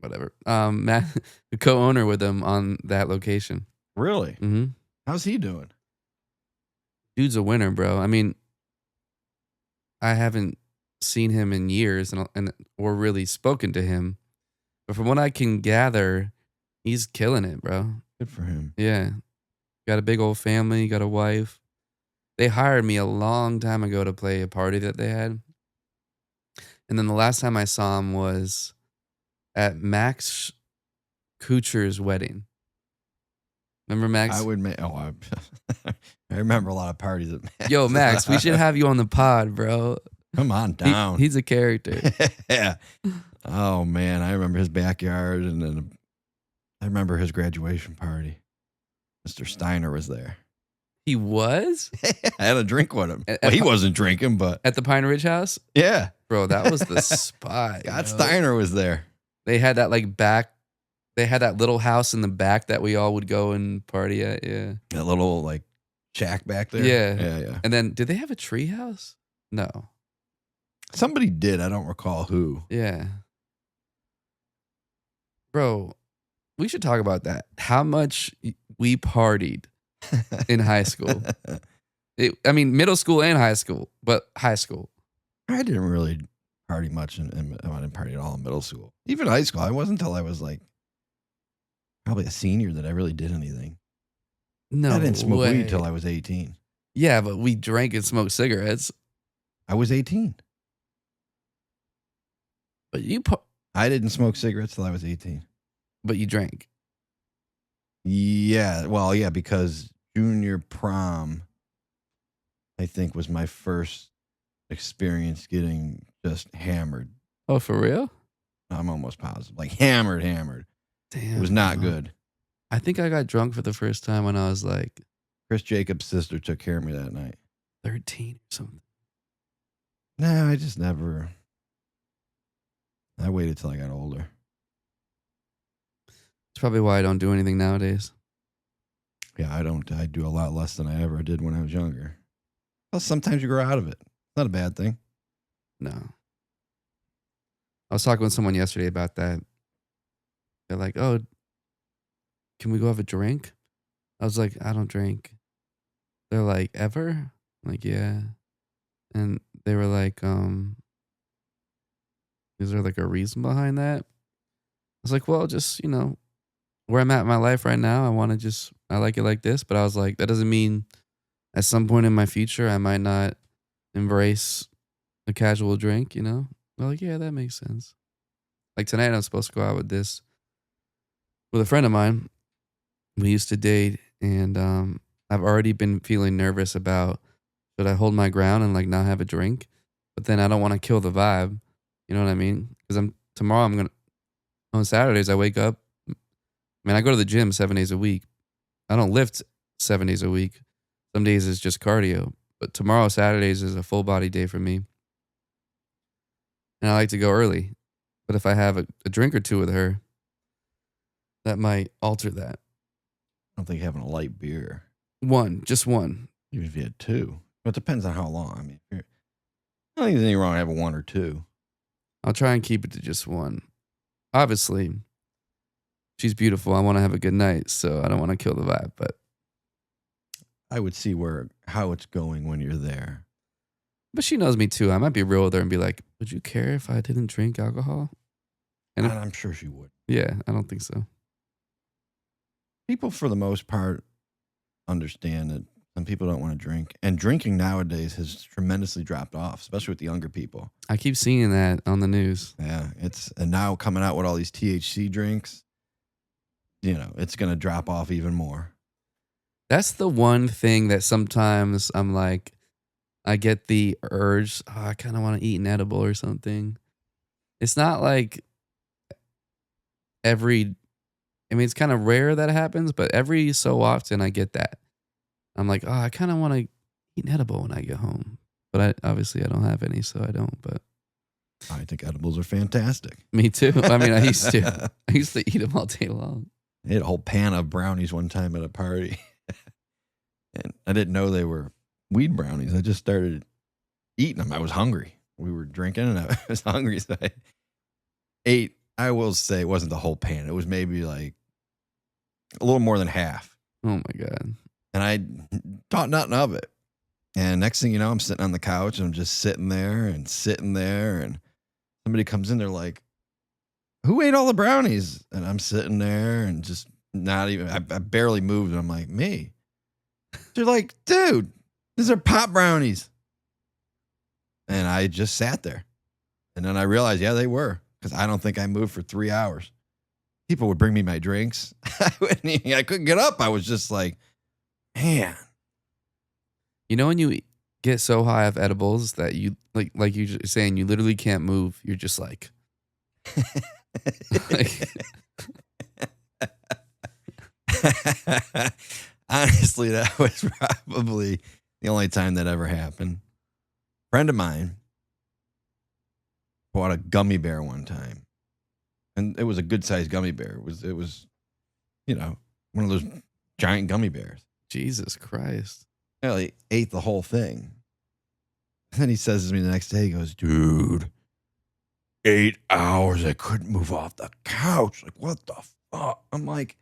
whatever. Matt, the co-owner with them on that location. Really? Mm-hmm. How's he doing? Dude's a winner, bro. I mean, I haven't seen him in years or really spoken to him, but from what I can gather, he's killing it, bro. Good for him. Yeah. Got a big old family, got a wife. They hired me a long time ago to play a party that they had. And then the last time I saw him was at Max Kuchar's wedding. Remember Max? I remember a lot of parties at Max. Yo, Max, we should have you on the pod, bro. Come on down. He's a character. Yeah. Oh, man. I remember his backyard, and then I remember his graduation party. Mr. Steiner was there. He was? I had a drink with him. Well, he wasn't drinking, but... At the Pine Ridge house? Yeah. Bro, that was the spot. Scott Steiner was there. They had that they had that little house in the back that we all would go and party at, yeah. That little, shack back there? Yeah. Yeah. And then, did they have a tree house? No. Somebody did. I don't recall who. Yeah. Bro, we should talk about that. How much we partied in high school. Middle school and high school, but high school. I didn't really party much, I didn't party at all in middle school. Even high school, I wasn't until I was probably a senior that I really did anything. No, I didn't smoke weed until I was 18. Yeah, but we drank and smoked cigarettes. I was 18. But I didn't smoke cigarettes till I was 18. But you drank. Yeah, well, yeah, because junior prom, I think, was my first experience getting just hammered. Oh, for real? I'm almost positive. Hammered. Damn. It was not good. I think I got drunk for the first time when I was Chris Jacobs' sister took care of me that night. 13 or something. No, I just never. I waited till I got older. It's probably why I don't do anything nowadays. Yeah, I don't. I do a lot less than I ever did when I was younger. Plus, sometimes you grow out of it. It's not a bad thing. No. I was talking with someone yesterday about that. They're like, oh, can we go have a drink? I was like, I don't drink. They're like, ever? I'm like, yeah. And they were like, is there a reason behind that? I was like, well, just, where I'm at in my life right now, I like it like this. But I was like, that doesn't mean at some point in my future, I might not embrace a casual drink, They're like, yeah, that makes sense. Tonight, I'm supposed to go out with a friend of mine. We used to date, and I've already been feeling nervous about, should I hold my ground and not have a drink? But then I don't want to kill the vibe. You know what I mean? Because because tomorrow I'm gonna on Saturdays I wake up. I go to the gym 7 days a week. I don't lift 7 days a week. Some days it's just cardio. But tomorrow, Saturdays, is a full body day for me. And I like to go early. But if I have a drink or two with her, that might alter that. I don't think having a light beer. Just one. Even if you had two. But it depends on how long. I mean, I don't think there's anything wrong with having one or two. I'll try and keep it to just one. Obviously, she's beautiful. I want to have a good night, so I don't want to kill the vibe. But I would see how it's going when you're there. But she knows me too. I might be real with her and be like, would you care if I didn't drink alcohol? And I'm sure she would. Yeah, I don't think so. People, for the most part, understand that some people don't want to drink. And drinking nowadays has tremendously dropped off, especially with the younger people. I keep seeing that on the news. Yeah, and now coming out with all these THC drinks, it's going to drop off even more. That's the one thing that sometimes I'm like, I get the urge, I kind of want to eat an edible or something. It's not like it's kind of rare that happens, but every so often I get that. I'm like, I kind of want to eat an edible when I get home. But obviously I don't have any, so I don't. But I think edibles are fantastic. Me too. I used to. I used to eat them all day long. I had a whole pan of brownies one time at a party. And I didn't know they were weed brownies. I just started eating them. I was hungry. We were drinking and I was hungry. So I ate, I will say it wasn't the whole pan. It was maybe like a little more than half. Oh my God. And I thought nothing of it. And next thing you know, I'm sitting on the couch and I'm just sitting there. And somebody comes in, they're like, who ate all the brownies? And I'm sitting there and just not even, I barely moved. And I'm like, me. They're like, dude, these are pop brownies. And I just sat there. And then I realized, yeah, they were. Because I don't think I moved for 3 hours. People would bring me my drinks. I couldn't get up. I was just like, man. You know when you get so high of edibles that you, like you're saying, you literally can't move. You're just like. Honestly, that was probably the only time that ever happened. A friend of mine bought a gummy bear one time. And it was a good-sized gummy bear. It was, one of those giant gummy bears. Jesus Christ. Yeah, he ate the whole thing. And then he says to me the next day, he goes, dude, 8 hours, I couldn't move off the couch. Like, what the fuck? I'm like,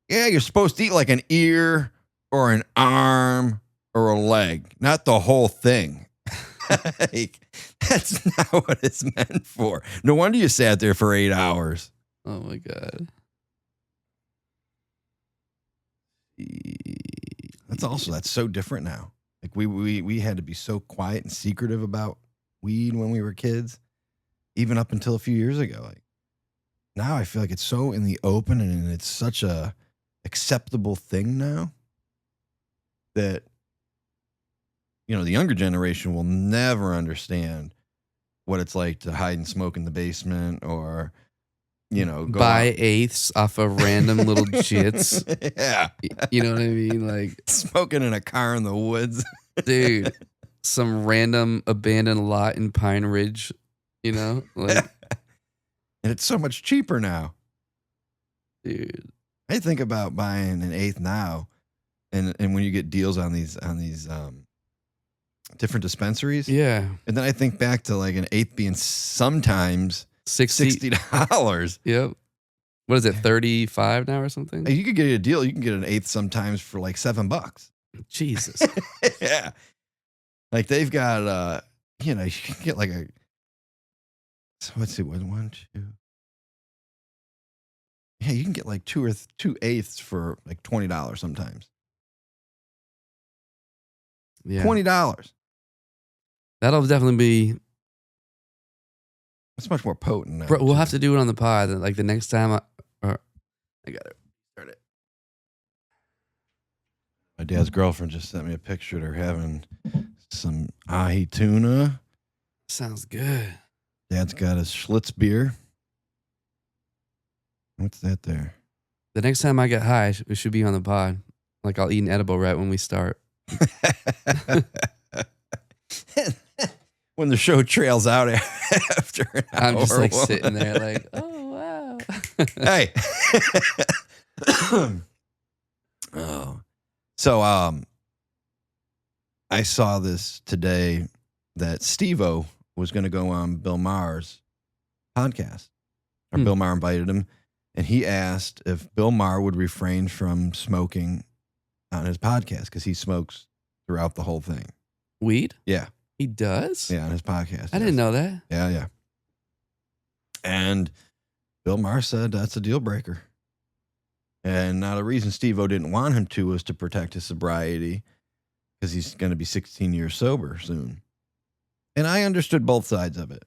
yeah, you're supposed to eat like an ear or an arm or a leg, not the whole thing. Like, that's not what it's meant for. No wonder you sat there for 8 hours. Oh my God. That's so different now. Like we had to be so quiet and secretive about weed when we were kids, even up until a few years ago. Like now I feel like it's so in the open and it's such a acceptable thing now that, the younger generation will never understand what it's like to hide and smoke in the basement or, go buy out. eighths off of random little jits. Yeah. You know what I mean? Like smoking in a car in the woods. Dude, some random abandoned lot in Pine Ridge, like and it's so much cheaper now. Dude. I think about buying an eighth now and when you get deals on these different dispensaries. Yeah. And then I think back to like an eighth being sometimes $60. Yep. What is it, 35 now or something? You could get a deal. You can get an eighth sometimes for like $7. Jesus. Yeah. Like they've got, you can get like let's see, 1, 2. Yeah, you can get like 2 eighths for like $20 sometimes. Yeah. $20. That'll definitely be. It's much more potent now. Bro, we'll have to do it on the pod. Like the next time I got it. Start it. My dad's girlfriend just sent me a picture of her having some ahi tuna. Sounds good. Dad's got his Schlitz beer. What's that there? The next time I get high, it should be on the pod. Like I'll eat an edible right when we start. When the show trails out after an hour. I'm just like sitting there like, oh, wow. Hey. Oh. So I saw this today that Steve-O was going to go on Bill Maher's podcast. Or Bill Maher invited him, and he asked if Bill Maher would refrain from smoking on his podcast because he smokes throughout the whole thing. Weed? Yeah. He does? Yeah, on his podcast. I didn't know that. Yeah. And Bill Maher said that's a deal breaker. And now the reason Steve-O didn't want him to was to protect his sobriety because he's going to be 16 years sober soon. And I understood both sides of it.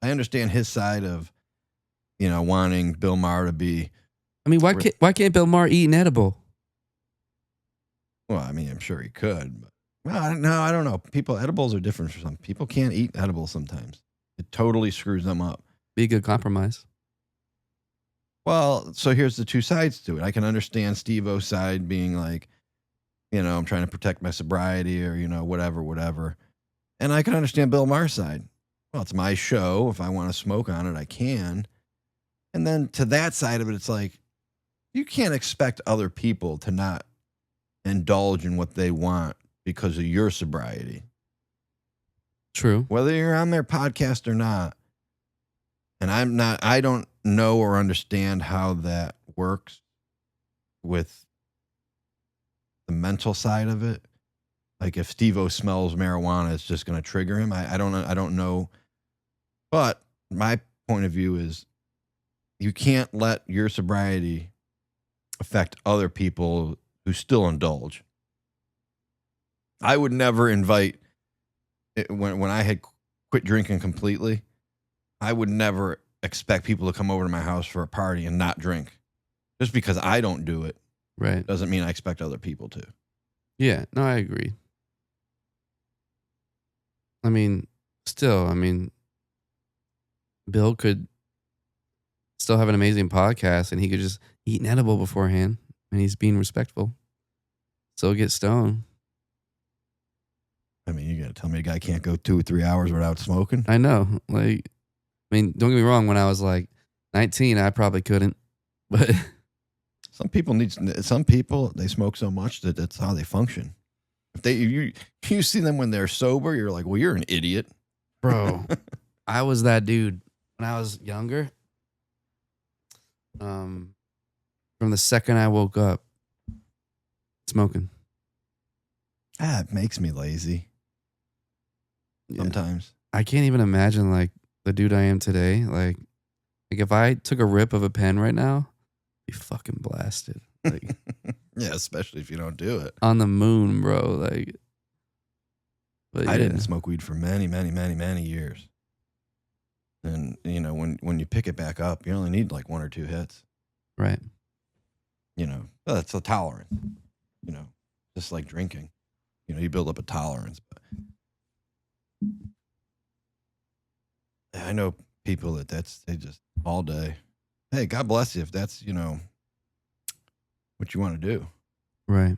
I understand his side of, wanting Bill Maher to be. I mean, why can't Bill Maher eat an edible? Well, I mean, I'm sure he could. But, well, I don't know. Edibles are different for some. People can't eat edibles sometimes. It totally screws them up. Be a good compromise. Well, so here's the two sides to it. I can understand Steve-O's side being like, I'm trying to protect my sobriety or, whatever. And I can understand Bill Maher's side. Well, it's my show. If I want to smoke on it, I can. And then to that side of it, it's like, you can't expect other people to not indulge in what they want because of your sobriety. True. Whether you're on their podcast or not. And I don't know or understand how that works with the mental side of it. Like if Steve-O smells marijuana, it's just going to trigger him. I don't know. But my point of view is you can't let your sobriety affect other people who still indulge. I would never invite, when I had quit drinking completely, I would never expect people to come over to my house for a party and not drink. Just because I don't do it, right, doesn't mean I expect other people to. Yeah, no, I agree. I mean, Bill could still have an amazing podcast and he could just eat an edible beforehand and he's being respectful. Still get stoned. I mean, you got to tell me a guy can't go 2 or 3 hours without smoking? I know. Like, don't get me wrong. When I was like 19, I probably couldn't. But some people, they smoke so much that that's how they function. If you see them when they're sober, you're like, well, you're an idiot. Bro, I was that dude when I was younger. From the second I woke up, smoking. It makes me lazy. Sometimes. I can't even imagine like the dude I am today. Like if I took a rip of a pen right now, I'd be fucking blasted. Like yeah, especially if you don't do it. On the moon, bro. Like, but I didn't smoke weed for many, many, many, many years. And when you pick it back up, you only need like 1 or 2 hits. Right. That's a tolerance. Just like drinking. You build up a tolerance. But I know people they just all day. Hey, God bless you if that's, what you want to do. Right.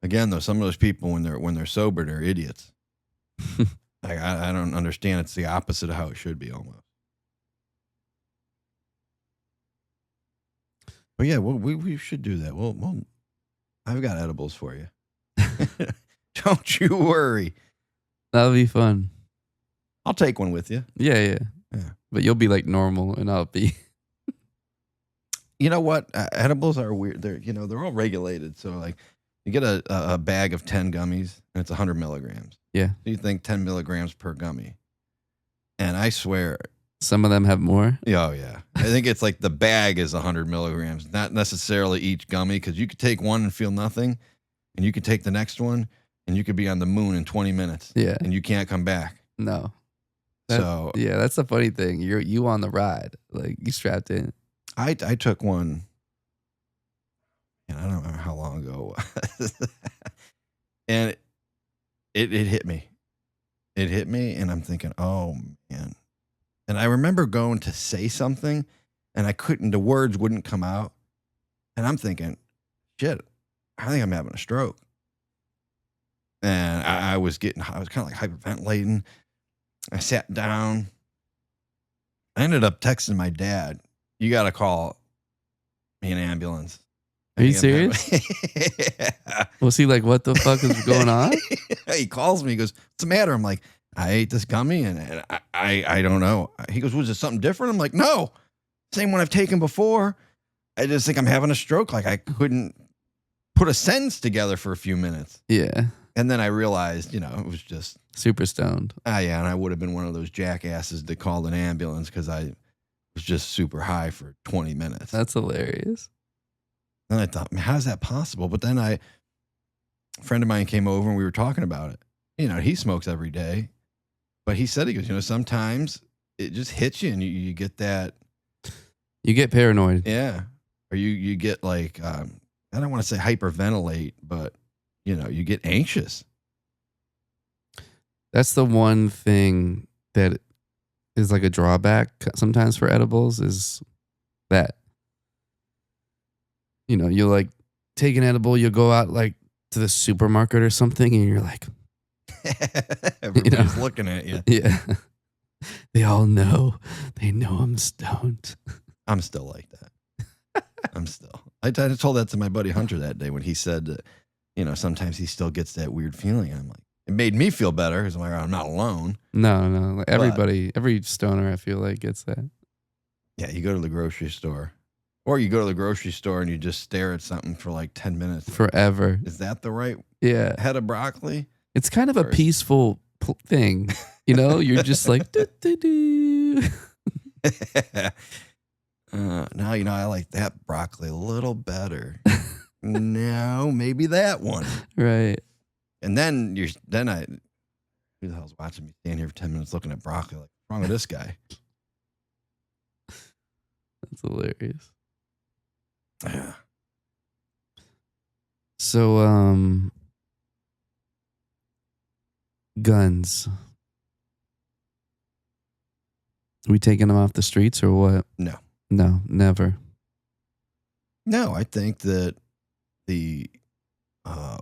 Again, though, some of those people when they're sober, they're idiots. I don't understand. It's the opposite of how it should be almost. But yeah, we should do that. Well, I've got edibles for you. Don't you worry. That'll be fun. I'll take one with you. Yeah. But you'll be like normal and I'll be. You know what? Edibles are weird. They're all regulated. So like you get a bag of 10 gummies and it's 100 milligrams. Yeah. So you think 10 milligrams per gummy. And I swear. Some of them have more? Oh, yeah. I think it's like the bag is 100 milligrams, not necessarily each gummy, because you could take one and feel nothing, and you could take the next one, and you could be on the moon in 20 minutes. Yeah. And you can't come back. No. Yeah, that's the funny thing. You on the ride. Like, you strapped in. I took one, and I don't remember how long ago it was. And it hit me. It hit me, and I'm thinking, oh, man. And I remember going to say something and the words wouldn't come out. And I'm thinking, shit, I think I'm having a stroke. And I was kind of like hyperventilating. I sat down. I ended up texting my dad, you got to call me an ambulance. Are you serious? Yeah. Was he like, what the fuck is going on? He calls me, he goes, what's the matter? I'm like, I ate this gummy and I don't know. He goes, was it something different? I'm like, no, same one I've taken before. I just think I'm having a stroke. Like I couldn't put a sentence together for a few minutes. Yeah. And then I realized, it was just super stoned. Yeah. And I would have been one of those jackasses that called an ambulance because I was just super high for 20 minutes. That's hilarious. And I thought, man, how's that possible? But then a friend of mine came over and we were talking about it. He smokes every day. But he said, he goes, sometimes it just hits you and you get that. You get paranoid. Yeah. Or you get like, I don't want to say hyperventilate, but, you get anxious. That's the one thing that is like a drawback sometimes for edibles is that, you like take an edible, you'll go out like to the supermarket or something and you're like, everybody's looking at you. Yeah. They all know. They know I'm stoned. I'm still like that. I told that to my buddy Hunter that day when he said that, sometimes he still gets that weird feeling. And I'm like, it made me feel better because I'm not alone. No. Like every stoner, I feel like gets that. Yeah, you go to the grocery store. Or you go to the grocery store and you just stare at something for like 10 minutes. Forever. Is that the right head of broccoli? It's kind of a peaceful thing. You're just like, doo. Now, I like that broccoli a little better. No, maybe that one. Right. And then who the hell's watching me stand here for 10 minutes looking at broccoli? Like, what's wrong with this guy? That's hilarious. Yeah. So, guns. Are we taking them off the streets or what? No. No, never. No, I think that the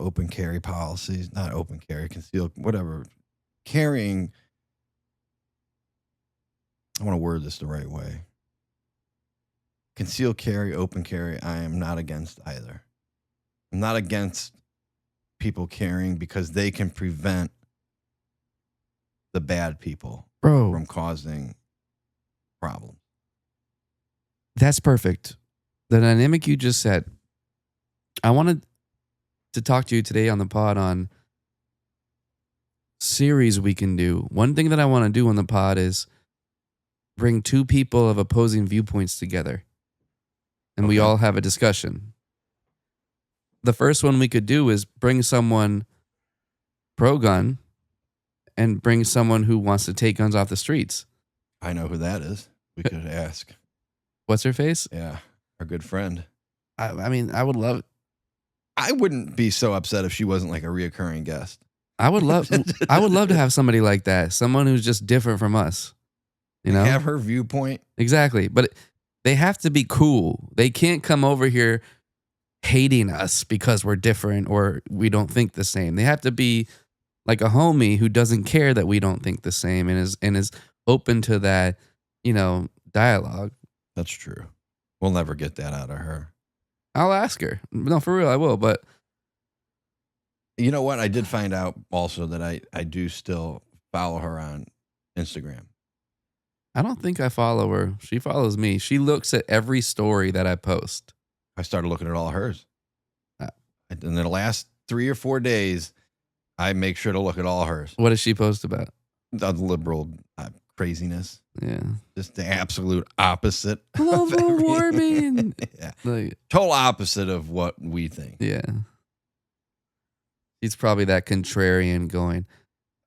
open carry policies, not open carry, concealed, whatever, carrying, I want to word this the right way. Concealed carry, open carry, I am not against either. I'm not against people carrying because they can prevent the bad people from causing problems. That's perfect. The dynamic you just said. I wanted to talk to you today on the pod on series we can do. One thing that I want to do on the pod is bring two people of opposing viewpoints together. And we all have a discussion. The first one we could do is bring someone pro-gun and bring someone who wants to take guns off the streets. I know who that is. We could ask. What's her face? Yeah, our good friend. I mean, I would love it. I wouldn't be so upset if she wasn't like a reoccurring guest. I would love to have somebody like that. Someone who's just different from us. Have her viewpoint. Exactly. But they have to be cool. They can't come over here hating us because we're different or we don't think the same. They have to be like a homie who doesn't care that we don't think the same and is open to that, dialogue. That's true. We'll never get that out of her. I'll ask her. No, for real, I will. But you know what? I did find out also that I do still follow her on Instagram. I don't think I follow her. She follows me. She looks at every story that I post. I started looking at all hers. In the last 3 or 4 days, I make sure to look at all hers. What does she post about? The liberal craziness. Yeah. Just the absolute opposite. Global warming. Yeah. Like, total opposite of what we think. Yeah. He's probably that contrarian going,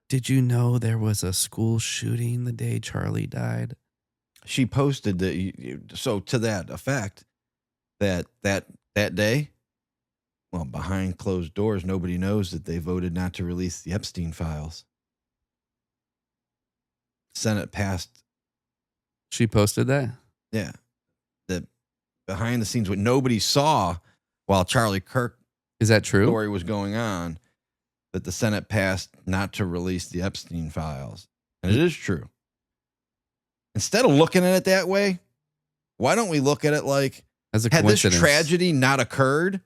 did you know there was a school shooting the day Charlie died? She posted that. So to that effect, that day, well, behind closed doors, nobody knows that they voted not to release the Epstein files. Senate passed She posted that? Yeah. The behind the scenes, what nobody saw while Charlie Kirk's Is that true? story was going on, that the Senate passed not to release the Epstein files. And it is true. Instead of looking at it that way, why don't we look at it like, As a had this coincidence. tragedy not occurred,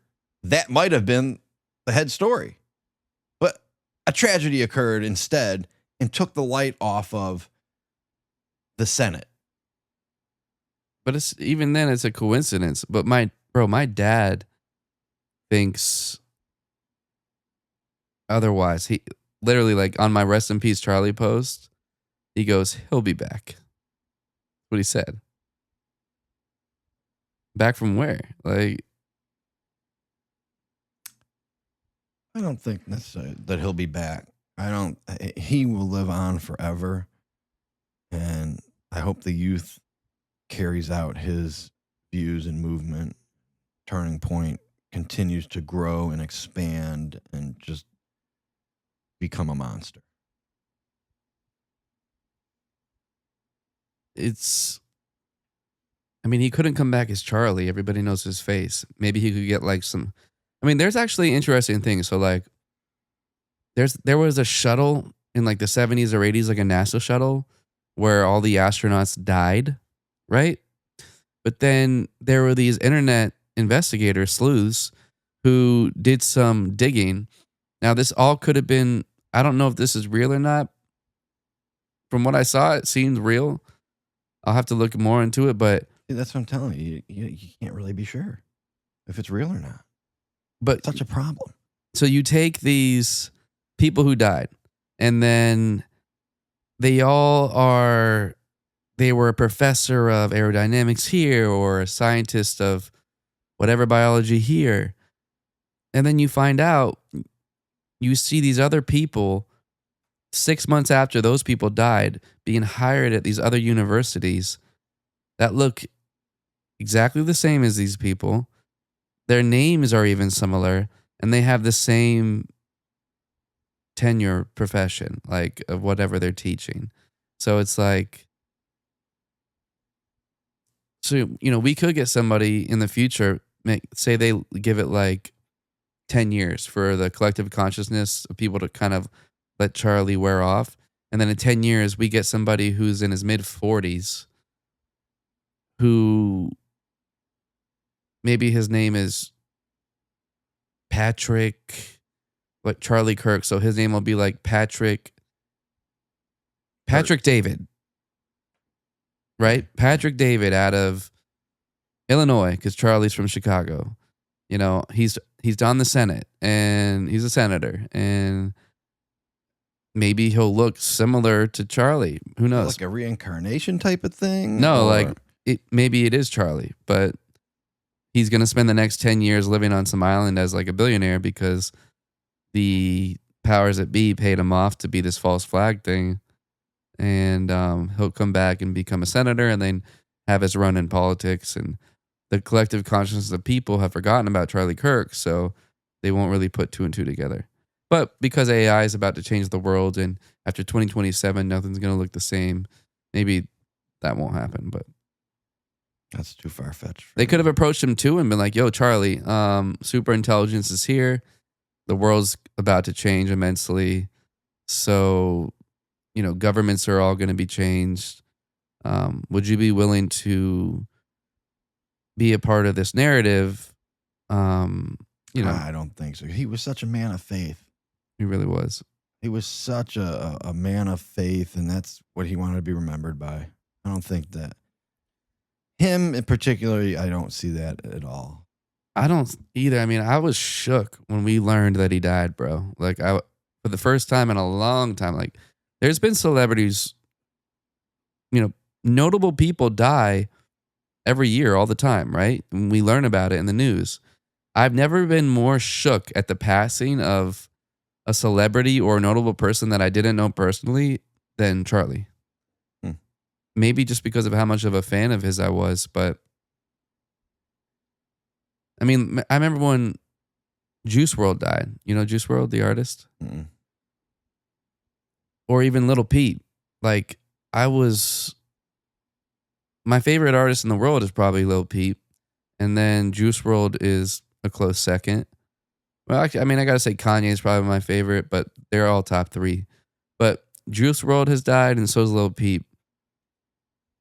that might have been the head story. But a tragedy occurred instead and took the light off of the Senate. But it's even then it's a coincidence. But my dad thinks otherwise. He literally, like, on my rest in peace Charlie post, he goes, he'll be back. That's what he said. Back from where? Like, I don't think necessarily that he'll be back. He will live on forever. And I hope the youth carries out his views and movement. Turning Point continues to grow and expand and just become a monster. he couldn't come back as Charlie. Everybody knows his face. Maybe he could get like some. There's actually interesting things. So like, there was a shuttle in like the 70s or 80s, like a NASA shuttle, where all the astronauts died, right? But then there were these internet investigators, sleuths, who did some digging. Now, this all could have been, I don't know if this is real or not. From what I saw, it seemed real. I'll have to look more into it, but That's what I'm telling you. You can't really be sure if it's real or not. But It's such a problem. So you take these people who died, and then they were a professor of aerodynamics here or a scientist of whatever biology here. And then you find out, you see these other people 6 months after those people died being hired at these other universities that look exactly the same as these people. Their names are even similar, and they have the same tenure profession, like of whatever they're teaching. So it's like, we could get somebody in the future, say they give it like 10 years for the collective consciousness of people to kind of let Charlie wear off. And then in 10 years, we get somebody who's in his mid 40s who maybe his name is Patrick, like Charlie Kirk. So his name will be like Patrick David, right? Patrick David out of Illinois, because Charlie's from Chicago. He's done the Senate and he's a senator, and maybe he'll look similar to Charlie. Who knows? Like a reincarnation type of thing? No, maybe it is Charlie, but he's going to spend the next 10 years living on some island as like a billionaire because the powers that be paid him off to be this false flag thing. And he'll come back and become a senator and then have his run in politics. And the collective consciousness of people have forgotten about Charlie Kirk, so they won't really put two and two together. But because AI is about to change the world, and after 2027, nothing's going to look the same, maybe that won't happen. But that's too far-fetched. They could have approached him too and been like, yo, Charlie, super intelligence is here. The world's about to change immensely. So, governments are all going to be changed. Would you be willing to be a part of this narrative? I don't think so. He was such a man of faith. He really was. He was such a man of faith, and that's what he wanted to be remembered by. I don't think that him in particular, I don't see that at all. I don't either. I was shook when we learned that he died, bro. Like, for the first time in a long time, like, there's been celebrities, notable people die every year all the time, right? And we learn about it in the news. I've never been more shook at the passing of a celebrity or a notable person that I didn't know personally than Charlie. Maybe just because of how much of a fan of his I was, but I remember when Juice WRLD died. Juice WRLD, the artist? Mm-mm. Or even Little Pete. Like, I was my favorite artist in the world is probably Lil Peep, and then Juice WRLD is a close second. Well, actually, I mean, I gotta say Kanye is probably my favorite, but they're all top three. But Juice WRLD has died, and so is Lil Peep.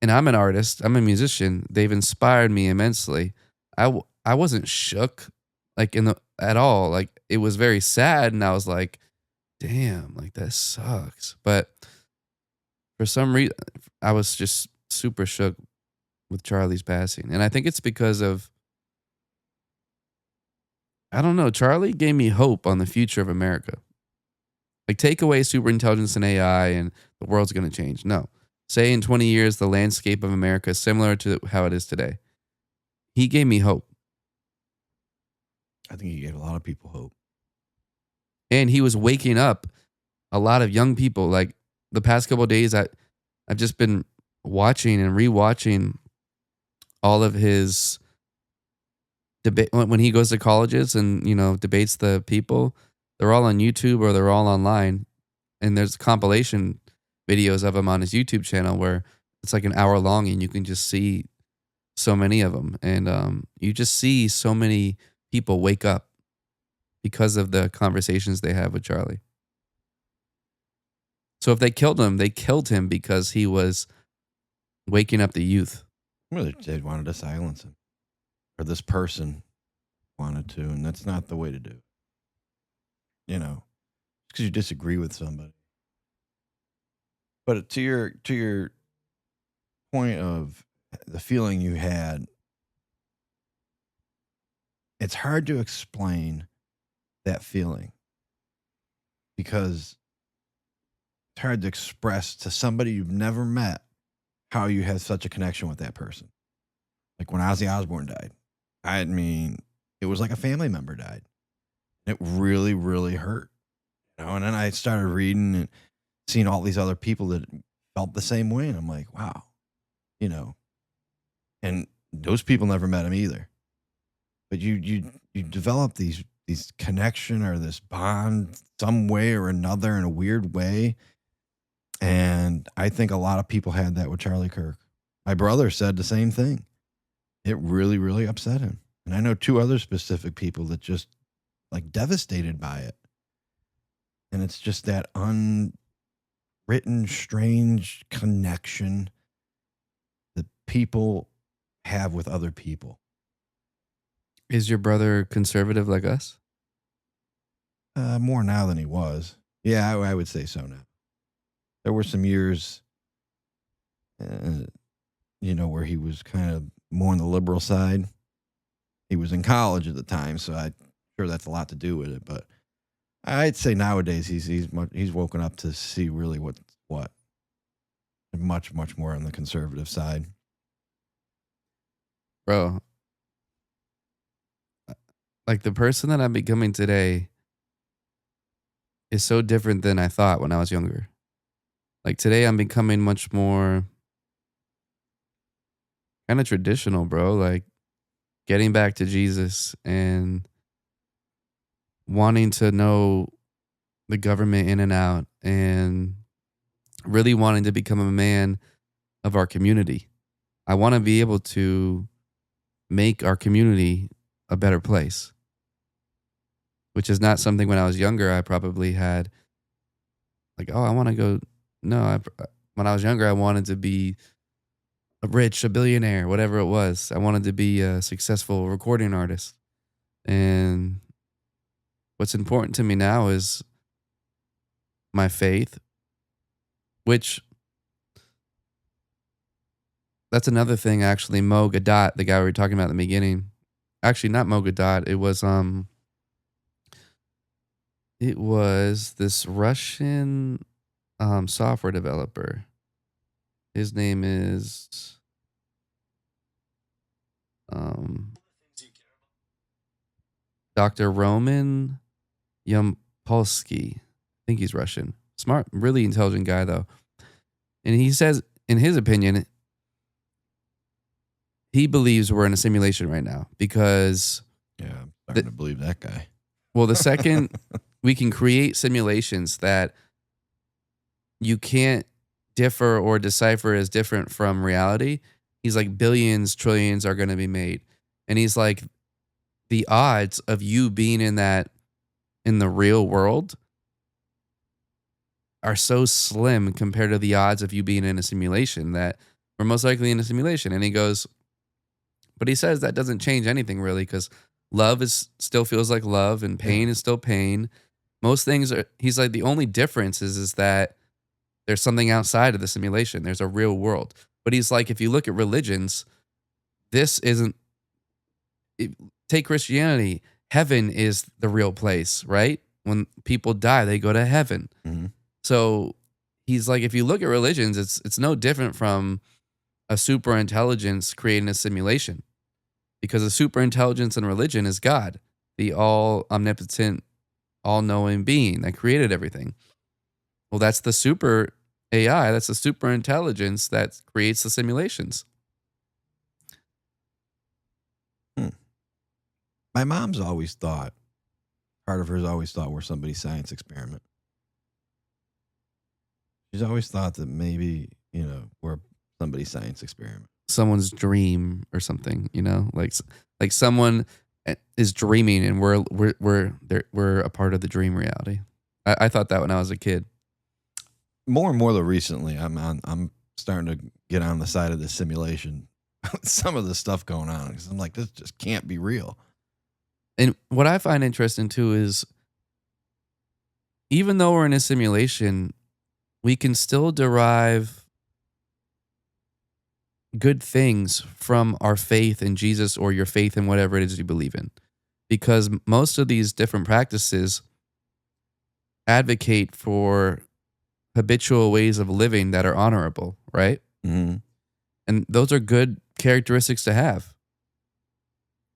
And I'm an artist. I'm a musician. They've inspired me immensely. I wasn't shook like at all. Like it was very sad, and I was like, damn, like that sucks. But for some reason, I was just super shook with Charlie's passing, and I think it's because of I don't know. Charlie gave me hope on the future of America. Like take away super intelligence and AI, and the world's gonna change. No, say in 20 years the landscape of America is similar to how it is today. He gave me hope. I think he gave a lot of people hope. And he was waking up a lot of young people. Like the past couple of days, I've just been watching and rewatching all of his debate when he goes to colleges and debates the people. They're all on YouTube or they're all online, and there's compilation videos of him on his YouTube channel where it's like an hour long, and you can just see so many of them, and you just see so many people wake up because of the conversations they have with Charlie. So if they killed him because he was waking up the youth. Well, they wanted to silence him. Or this person wanted to, and that's not the way to do it. Because you disagree with somebody. But to your point of the feeling you had, it's hard to explain that feeling because it's hard to express to somebody you've never met how you had such a connection with that person. Like when Ozzy Osbourne died, I mean, it was like a family member died. It really, really hurt. And then I started reading and seeing all these other people that felt the same way. And I'm like, wow, and those people never met him either. But you develop these connection or this bond some way or another in a weird way. And I think a lot of people had that with Charlie Kirk. My brother said the same thing. It really, really upset him. And I know two other specific people that just like devastated by it. And it's just that unwritten, strange connection that people have with other people. Is your brother conservative like us? More now than he was. Yeah, I would say so now. There were some years, where he was kind of more on the liberal side. He was in college at the time, so I'm sure that's a lot to do with it. But I'd say nowadays he's woken up to see really what, and much, much more on the conservative side. Bro, like the person that I'm becoming today is so different than I thought when I was younger. Like today I'm becoming much more kind of traditional, bro. Like getting back to Jesus and wanting to know the government in and out and really wanting to become a man of our community. I want to be able to make our community a better place, which is not something when I was younger I probably had like, oh, I want to go. No, when I was younger, I wanted to be a billionaire, whatever it was. I wanted to be a successful recording artist. And what's important to me now is my faith, which that's another thing, actually. Mo Gadot, the guy we were talking about in the beginning. Actually, not Mo Gadot. It was this Russian software developer. His name is Dr. Roman Yampolsky. I think he's Russian. Smart, really intelligent guy, though. And he says, in his opinion, he believes we're in a simulation right now because... Yeah, I'm starting to believe that guy. Well, the second we can create simulations that you can't differ or decipher as different from reality, he's like billions, trillions are going to be made. And he's like, the odds of you being in the real world are so slim compared to the odds of you being in a simulation that we're most likely in a simulation. And he goes, but he says that doesn't change anything really, because love still feels like love and pain is still pain. Most things are, he's like, the only difference is that there's something outside of the simulation. There's a real world. But he's like, if you look at religions, this isn't, take Christianity, heaven is the real place, right? When people die, they go to heaven. Mm-hmm. So he's like, if you look at religions, it's no different from a super intelligence creating a simulation, because a super intelligence in religion is God, the all omnipotent, all knowing being that created everything. Well, that's the super AI. That's the super intelligence that creates the simulations. My mom's always thought, part of her's always thought we're somebody's science experiment. She's always thought that maybe, we're somebody's science experiment. Someone's dream or something, like someone is dreaming and we're a part of the dream reality. I thought that when I was a kid. More and more though recently, I'm starting to get on the side of the simulation. Some of the stuff going on, because I'm like, this just can't be real. And what I find interesting too is, even though we're in a simulation, we can still derive good things from our faith in Jesus, or your faith in whatever it is you believe in. Because most of these different practices advocate for habitual ways of living that are honorable, right? Mm-hmm. And those are good characteristics to have.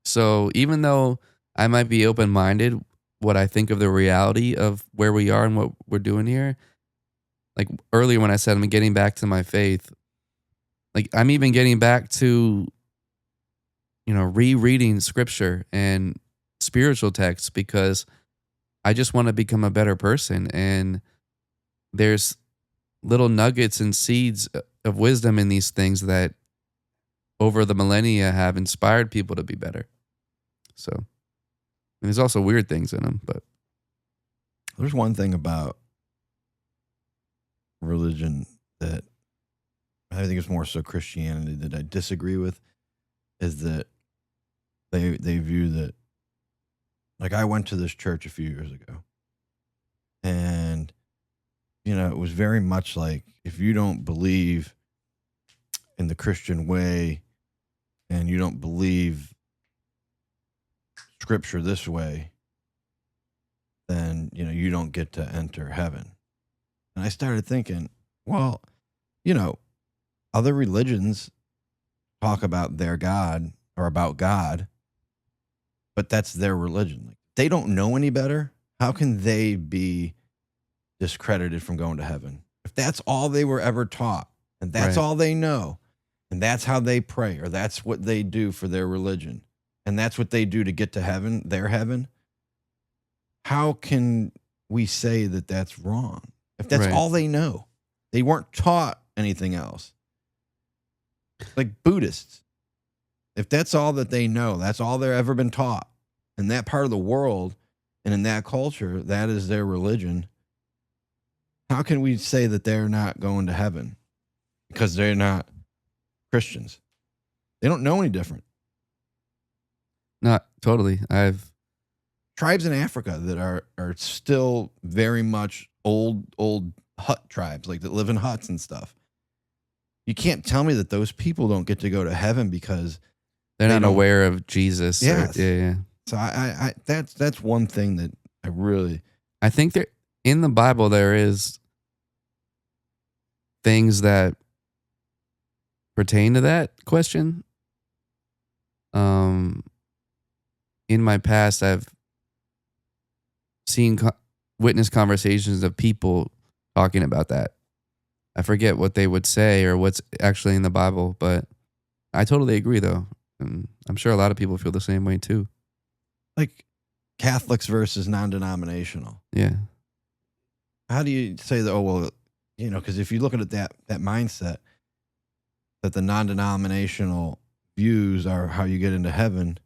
So even though I might be open-minded what I think of the reality of where we are and what we're doing here, like earlier when I said I'm getting back to my faith, like I'm even getting back to, rereading scripture and spiritual texts, because I just want to become a better person. And there's little nuggets and seeds of wisdom in these things that over the millennia have inspired people to be better. So, and there's also weird things in them, but there's one thing about religion that I think is more so Christianity that I disagree with, is that they view that, like, I went to this church a few years ago, and it was very much like, if you don't believe in the Christian way and you don't believe scripture this way, then you don't get to enter heaven. And I started thinking, well, other religions talk about their God or about God, but that's their religion. Like, they don't know any better. How can they be discredited from going to heaven? If that's all they were ever taught, and that's all they know, and that's how they pray, or that's what they do for their religion, and that's what they do to get to heaven, their heaven, how can we say that that's wrong? If that's all they know, they weren't taught anything else. Like Buddhists, if that's all that they know, that's all they've ever been taught, in that part of the world and in that culture, that is their religion. How can we say that they're not going to heaven? Because they're not Christians. They don't know any different. Not totally. I've tribes in Africa that are still very much old hut tribes, like that live in huts and stuff. You can't tell me that those people don't get to go to heaven because they're not aware of Jesus. Yes. Yeah. So I that's one thing that I think there in the Bible there is things that pertain to that question. In my past, I've seen witness conversations of people talking about that. I forget what they would say or what's actually in the Bible, but I totally agree though. And I'm sure a lot of people feel the same way too. Like Catholics versus non-denominational. Yeah. How do you say that? Oh, well, because if you look at that mindset, that the non-denominational views are how you get into heaven.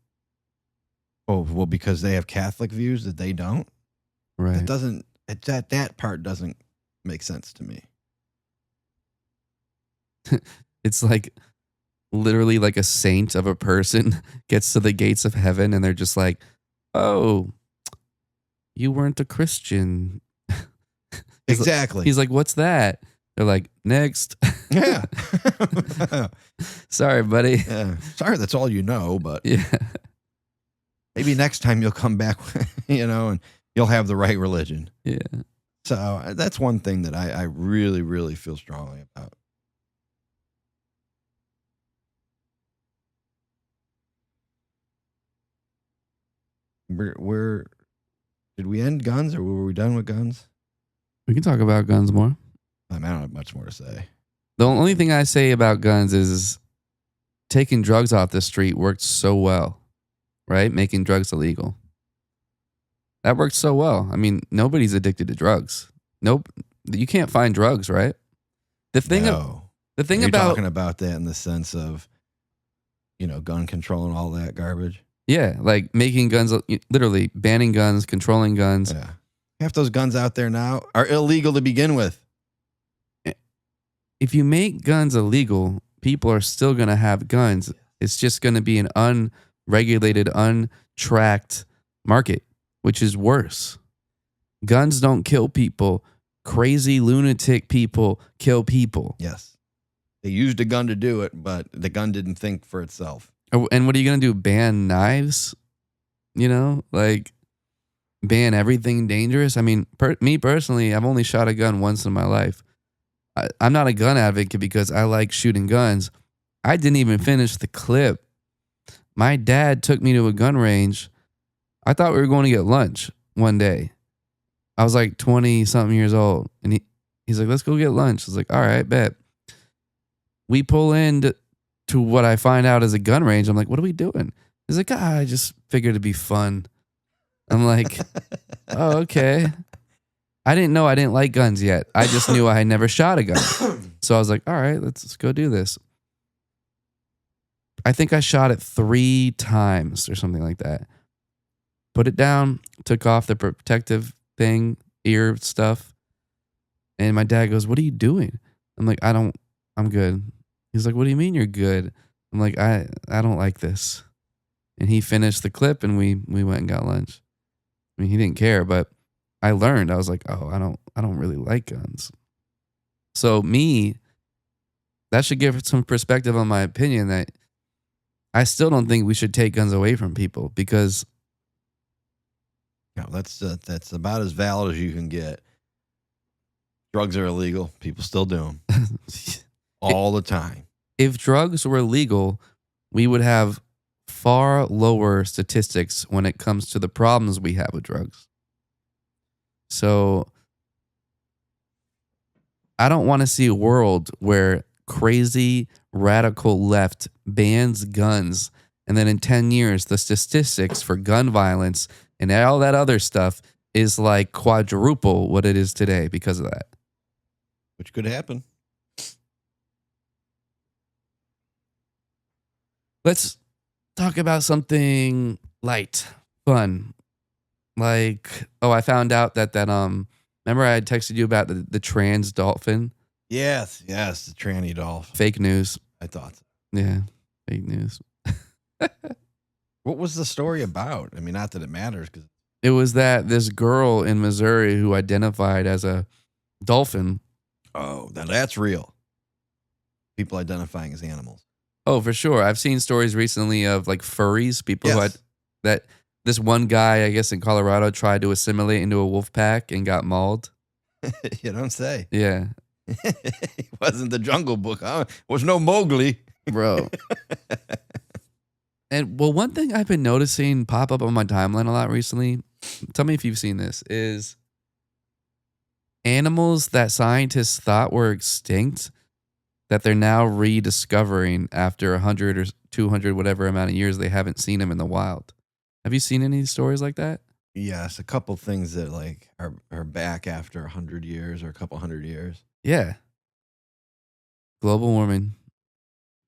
Oh, well, because they have Catholic views that they don't. Right. That part doesn't make sense to me. It's like literally like a saint of a person gets to the gates of heaven and they're just like, oh, you weren't a Christian. Exactly. He's like, what's that? They're like, next. Yeah. Sorry, buddy. Yeah. Sorry, that's all you know, but Yeah. maybe next time you'll come back, and you'll have the right religion. Yeah. So that's one thing that I really, really feel strongly about. We're did we end guns or were we done with guns? We can talk about guns more. I mean, I don't have much more to say. The only thing I say about guns is taking drugs off the street worked so well, right? Making drugs illegal. That worked so well. I mean, nobody's addicted to drugs. Nope. You can't find drugs, right? The thing You're talking about that in the sense of, gun control and all that garbage. Yeah, like making guns, literally banning guns, controlling guns. Yeah. Half those guns out there now are illegal to begin with. If you make guns illegal, people are still going to have guns. It's just going to be an unregulated, untracked market, which is worse. Guns don't kill people. Crazy lunatic people kill people. Yes. They used a gun to do it, but the gun didn't think for itself. And what are you going to do? Ban knives? Like ban everything dangerous? I mean, me personally, I've only shot a gun once in my life. I'm not a gun advocate because I like shooting guns. I didn't even finish the clip. My dad took me to a gun range. I thought we were going to get lunch one day. I was like 20-something years old. And he's like, let's go get lunch. I was like, all right, bet. We pull in to what I find out is a gun range. I'm like, what are we doing? He's like, I just figured it'd be fun. I'm like, oh, okay. I didn't know I didn't like guns yet. I just knew I had never shot a gun. So I was like, all right, let's go do this. I think I shot it 3 times or something like that. Put it down, took off the protective thing, ear stuff. And my dad goes, what are you doing? I'm like, I'm good. He's like, what do you mean you're good? I'm like, I don't like this. And he finished the clip and we went and got lunch. I mean, he didn't care, but I learned. I was like, oh, I don't really like guns. So that should give some perspective on my opinion that I still don't think we should take guns away from people because that's about as valid as you can get. Drugs are illegal. People still do them all the time. If drugs were legal, we would have far lower statistics when it comes to the problems we have with drugs. So I don't want to see a world where crazy radical left bans guns and then in 10 years the statistics for gun violence and all that other stuff is like quadruple what it is today because of that. Which could happen. Let's talk about something light, fun. Like, I found out that remember I had texted you about the trans dolphin? Yes, the tranny dolphin. Fake news. I thought so. Yeah, fake news. What was the story about? I mean, not that it matters. It was that this girl in Missouri who identified as a dolphin. Oh, now that's real. People identifying as animals. Oh, for sure. I've seen stories recently of like furries, people who had Yes. that. This one guy, I guess in Colorado, tried to assimilate into a wolf pack and got mauled. You don't say. Yeah, It wasn't the Jungle Book. Huh? It was no Mowgli. bro. And one thing I've been noticing pop up on my timeline a lot recently, tell me if you've seen this, is animals that scientists thought were extinct that they're now rediscovering after 100 or 200, whatever amount of years they haven't seen them in the wild. Have you seen any stories like that? Yes, a couple things that like are back after 100 years or a couple 100 years. Yeah. Global warming.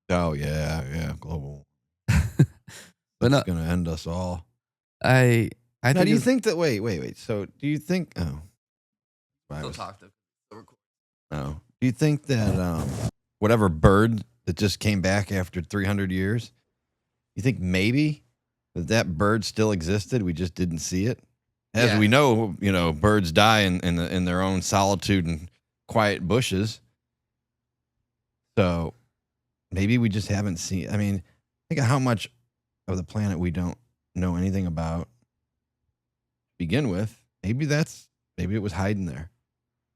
Oh yeah, global. But That's no, gonna end us all. I Now, think do you it's think that? Wait. So, do you think? Oh, I still was. talk to. Oh, do you think that whatever bird that just came back after 300 years, you think maybe that bird still existed? We just didn't see it. As Yeah. we know, birds die in their own solitude and quiet bushes. So maybe we just haven't seen. I mean, think of how much of the planet we don't know anything about. To begin with, maybe it was hiding there.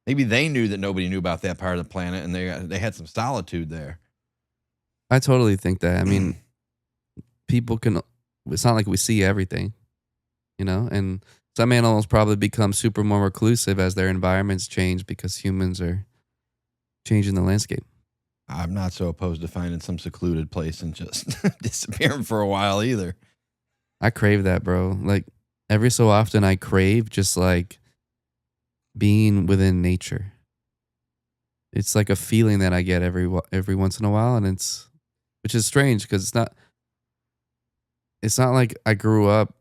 Maybe they knew that nobody knew about that part of the planet, and they had some solitude there. I totally think that. I mean, people can. It's not like we see everything, and some animals probably become super more reclusive as their environments change because humans are changing the landscape. I'm not so opposed to finding some secluded place and just disappearing for a while either. I crave that, bro. Like every so often, I crave just like being within nature. It's like a feeling that I get every once in a while, and which is strange because it's not like I grew up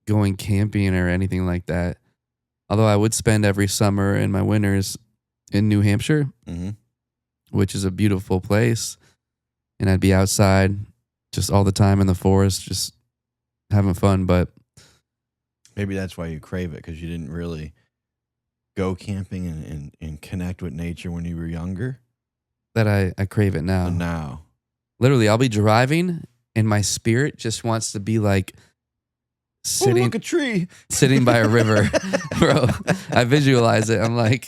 going camping or anything like that. Although I would spend every summer and my winters in New Hampshire, which is a beautiful place, and I'd be outside just all the time in the forest, just having fun. But maybe that's why you crave it, because you didn't really go camping and connect with nature when you were younger. that I crave it now. And now, Literally, I'll be driving and my spirit just wants to be like sitting, look, a tree, sitting by a river, bro. I visualize it. I'm like,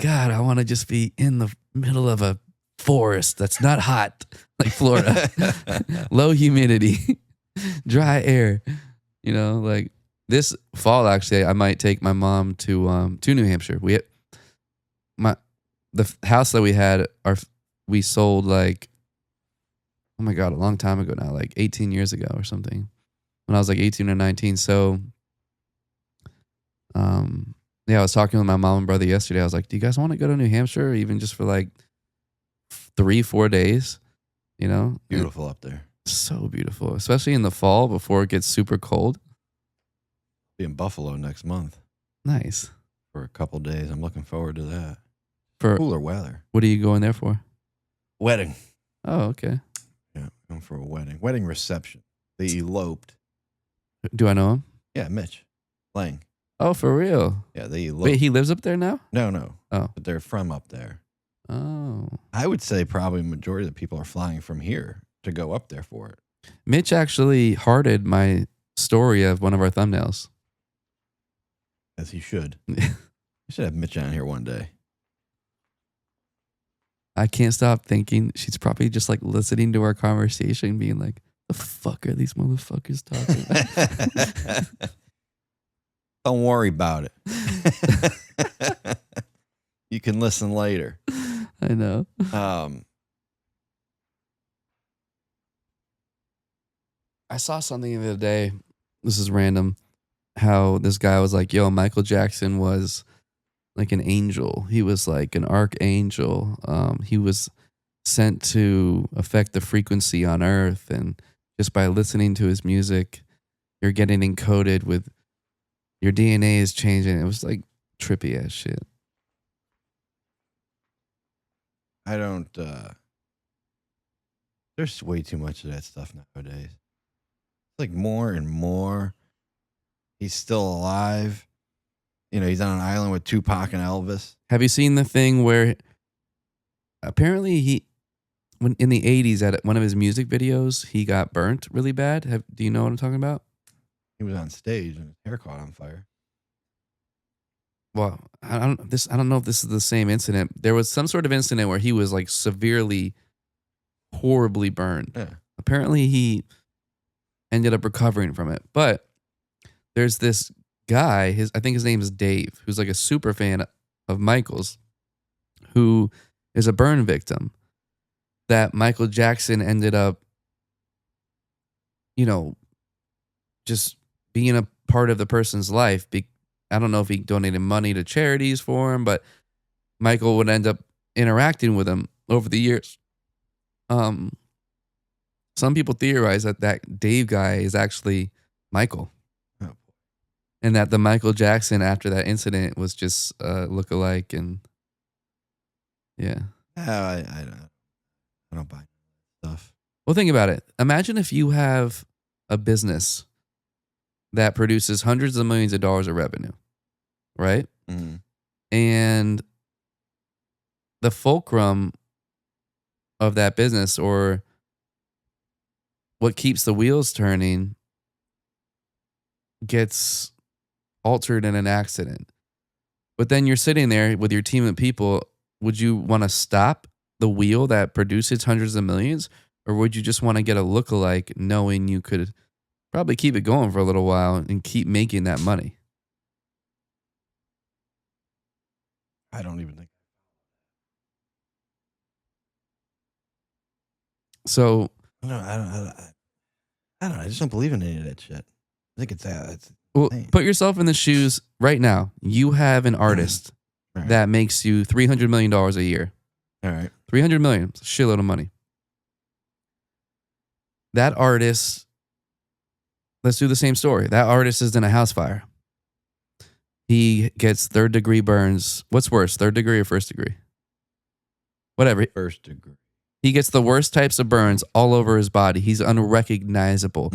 God, I want to just be in the middle of a forest that's not hot like Florida, low humidity, dry air. Like this fall, actually, I might take my mom to New Hampshire. The house that we had, we sold like, oh my God, a long time ago now, like 18 years ago or something, when I was like 18 or 19. So, yeah, I was talking with my mom and brother yesterday. I was like, do you guys want to go to New Hampshire, even just for like 3-4 days? beautiful up there. So beautiful, especially in the fall before it gets super cold. Be in Buffalo next month Nice. for a couple days. I'm looking forward to that. For Cooler weather. what are you going there for? Wedding. Oh, okay. Yeah, going for a wedding reception. They eloped. Do I know him? Yeah, Mitch Lang. Oh, for real? Yeah, they eloped. Wait, he lives up there now? No. Oh. But they're from up there. Oh. I would say probably majority of the people are flying from here to go up there for it. Mitch actually hearted my story of one of our thumbnails. As he should. You should have Mitch on here one day. I can't stop thinking she's probably just like listening to our conversation, being like, the fuck are these motherfuckers talking about? Don't worry about it. You can listen later. I know. I saw something the other day. This is random. How this guy was like, yo, Michael Jackson was like an angel. He was like an archangel. He was sent to affect the frequency on Earth. And just by listening to his music, you're getting encoded with your DNA is changing. It was like trippy ass shit. I don't, there's way too much of that stuff nowadays. It's like more and more. He's still alive. He's on an island with Tupac and Elvis. Have you seen the thing where apparently when in the 80s at one of his music videos, he got burnt really bad? Do you know what I'm talking about? He was on stage and his hair caught on fire. Well, I don't know if this is the same incident. There was some sort of incident where he was like severely, horribly burned. Yeah. Apparently he ended up recovering from it. But there's this guy, I think his name is Dave, who's like a super fan of Michael's, who is a burn victim that Michael Jackson ended up, just being a part of the person's life. I don't know if he donated money to charities for him, but Michael would end up interacting with him over the years. Some people theorize that Dave guy is actually Michael. Oh. And that the Michael Jackson after that incident was just look-alike. And yeah. I don't buy stuff. Well, think about it. Imagine if you have a business that produces hundreds of millions of dollars of revenue, right? Mm-hmm. And the fulcrum of that business, or what keeps the wheels turning, gets altered in an accident. But then you're sitting there with your team of people. Would you want to stop the wheel that produces hundreds of millions? Or would you just want to get a lookalike knowing you could probably keep it going for a little while and keep making that money? I don't even think. So I don't know. I just don't believe in any of that shit. I think it's well, put yourself in the shoes right now. You have an artist right. that makes you $300 million a year. All right. $300 million. It's a shitload of money. That artist, let's do the same story. That artist is in a house fire. He gets 3rd-degree burns. What's worse, 3rd degree or 1st degree? Whatever. 1st degree. He gets the worst types of burns all over his body. He's unrecognizable.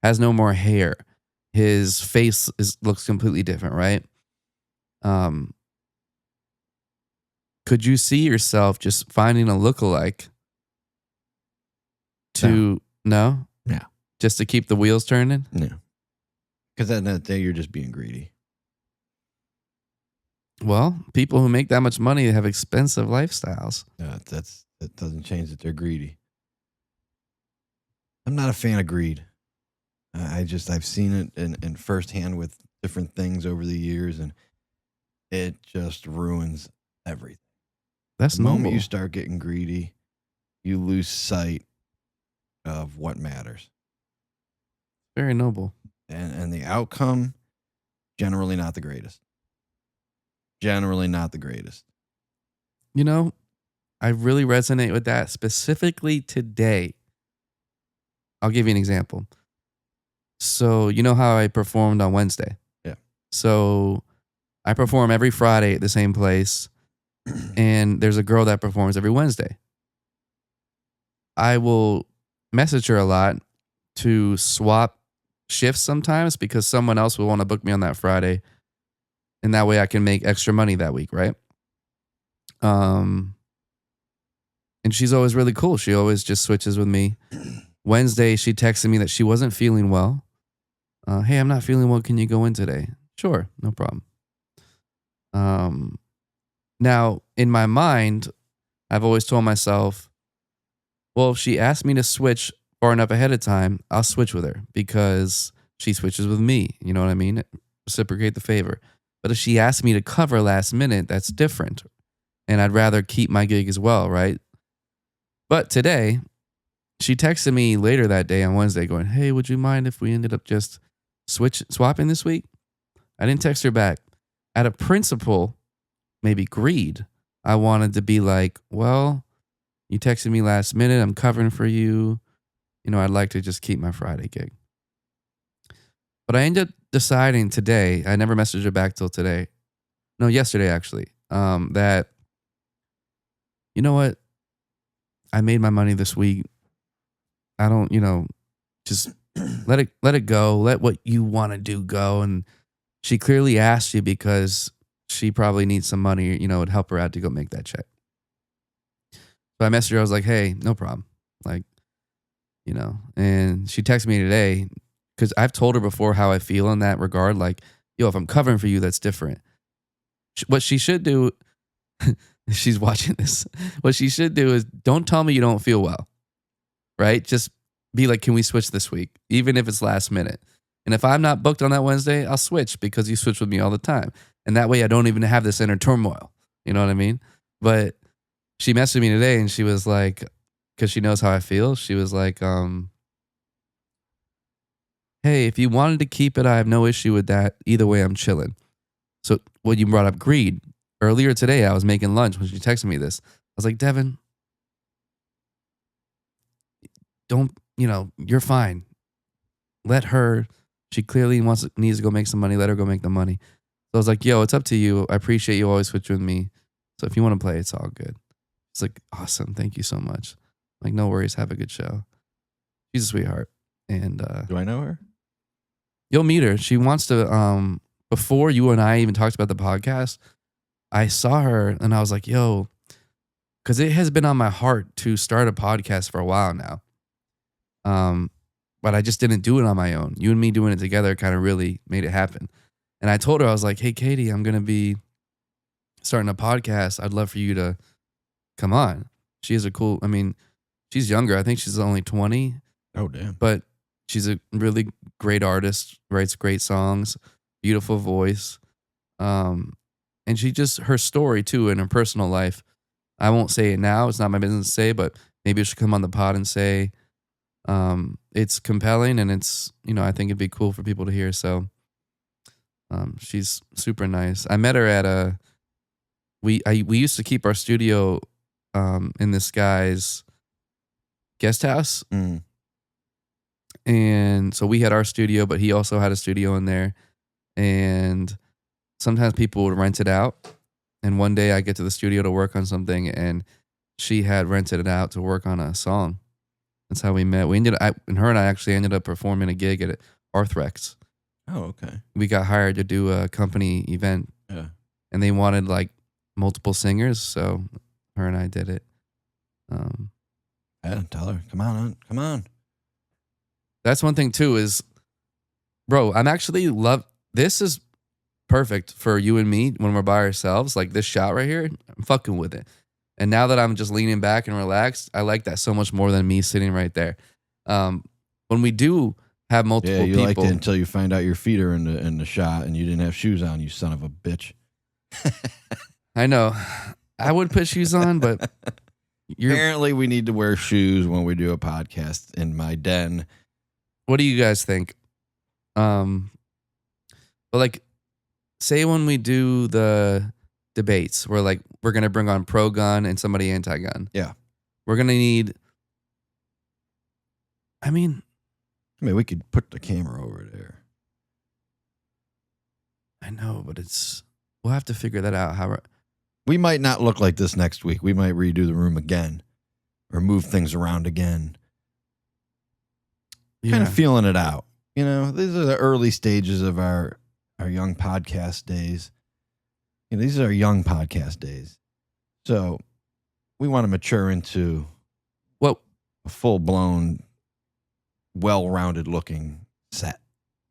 Has no more hair. His face looks completely different, right? Could you see yourself just finding a lookalike to no? Yeah. Just to keep the wheels turning? Yeah. Because at the end of the day, you're just being greedy. Well, people who make that much money have expensive lifestyles. That doesn't change that they're greedy. I'm not a fan of greed. I've seen it in firsthand with different things over the years, and it just ruins everything. That's the moment normal. you start getting greedy, you lose sight of what matters. Very noble. And the outcome, generally not the greatest. Generally not the greatest. You know, I really resonate with that specifically today. I'll give you an example. So, you know how I performed on Wednesday? Yeah. So, I perform every Friday at the same place, and there's a girl that performs every Wednesday. I will message her a lot to swap shifts sometimes because someone else will want to book me on that Friday, and that way I can make extra money that week, right? And she's always really cool. She always just switches with me. Wednesday, she texted me that she wasn't feeling well. Hey, I'm not feeling well. Can you go in today? Sure, no problem. Now, in my mind, I've always told myself, well, if she asked me to switch far enough ahead of time, I'll switch with her because she switches with me. You know what I mean? Reciprocate the favor. But if she asked me to cover last minute, that's different. And I'd rather keep my gig as well, right? But today, she texted me later that day on Wednesday going, hey, would you mind if we ended up just swapping this week? I didn't text her back. Out of principle, maybe greed, I wanted to be like, well, you texted me last minute. I'm covering for you. You know, I'd like to just keep my Friday gig. But I ended up deciding today, I never messaged her back till today. No, yesterday actually, that, you know what? I made my money this week. I don't, just let it go. Let what you want to do go. And she clearly asked you because she probably needs some money, it'd help her out to go make that check. So I messaged her. I was like, hey, no problem. Like, and she texted me today because I've told her before how I feel in that regard. Like, yo, if I'm covering for you, that's different. What she should do, if she's watching this, what she should do is don't tell me you don't feel well, right? Just be like, can we switch this week? Even if it's last minute. And if I'm not booked on that Wednesday, I'll switch because you switch with me all the time. And that way I don't even have this inner turmoil. You know what I mean? But she messaged me today and she was like, because she knows how I feel, she was like, hey, if you wanted to keep it, I have no issue with that. Either way, I'm chilling. So when you brought up greed, earlier today, I was making lunch when she texted me this. I was like, Devin, don't you're fine. Let her. She clearly needs to go make some money. Let her go make the money. So I was like, yo, it's up to you. I appreciate you always switch with me. So if you want to play, it's all good. It's like, awesome. Thank you so much. Like, no worries. Have a good show. She's a sweetheart. And Do I know her? you'll meet her. She wants to, before you and I even talked about the podcast, I saw her and I was like, yo, because it has been on my heart to start a podcast for a while now. But I just didn't do it on my own. You and me doing it together kind of really made it happen. And I told her, I was like, hey, Katie, I'm going to be starting a podcast. I'd love for you to come on. She is she's younger. I think she's only 20. Oh, damn. But she's a really great artist, writes great songs, beautiful voice. And she just, her story too, in her personal life, I won't say it now. It's not my business to say, but maybe I should come on the pod and say, it's compelling and it's, I think it'd be cool for people to hear. So, she's super nice. I met her at we used to keep our studio, in this guy's guest house. Mm. And so we had our studio, but he also had a studio in there. And sometimes people would rent it out. And one day I get to the studio to work on something and she had rented it out to work on a song. That's how we met. Her and I actually ended up performing a gig at Arthrex. Oh, okay. We got hired to do a company event. Yeah. And they wanted like multiple singers. So her and I did it. Yeah, tell her, come on. That's one thing too is, bro, this is perfect for you and me when we're by ourselves. Like this shot right here, I'm fucking with it. And now that I'm just leaning back and relaxed, I like that so much more than me sitting right there. When we do have multiple people. Liked it until you find out your feet are in the shot and you didn't have shoes on, you son of a bitch. I know. I would put shoes on, but apparently we need to wear shoes when we do a podcast in my den. What do you guys think? But like, say when we do the debates, we're going to bring on pro-gun and somebody anti-gun. Yeah. We're going to need, I mean, we could put the camera over there. I know, but we'll have to figure that out. We might not look like this next week. We might redo the room again or move things around again. Yeah. Kind of feeling it out. These are the early stages of our young podcast days. These are our young podcast days. So we want to mature into a full-blown, well-rounded looking set.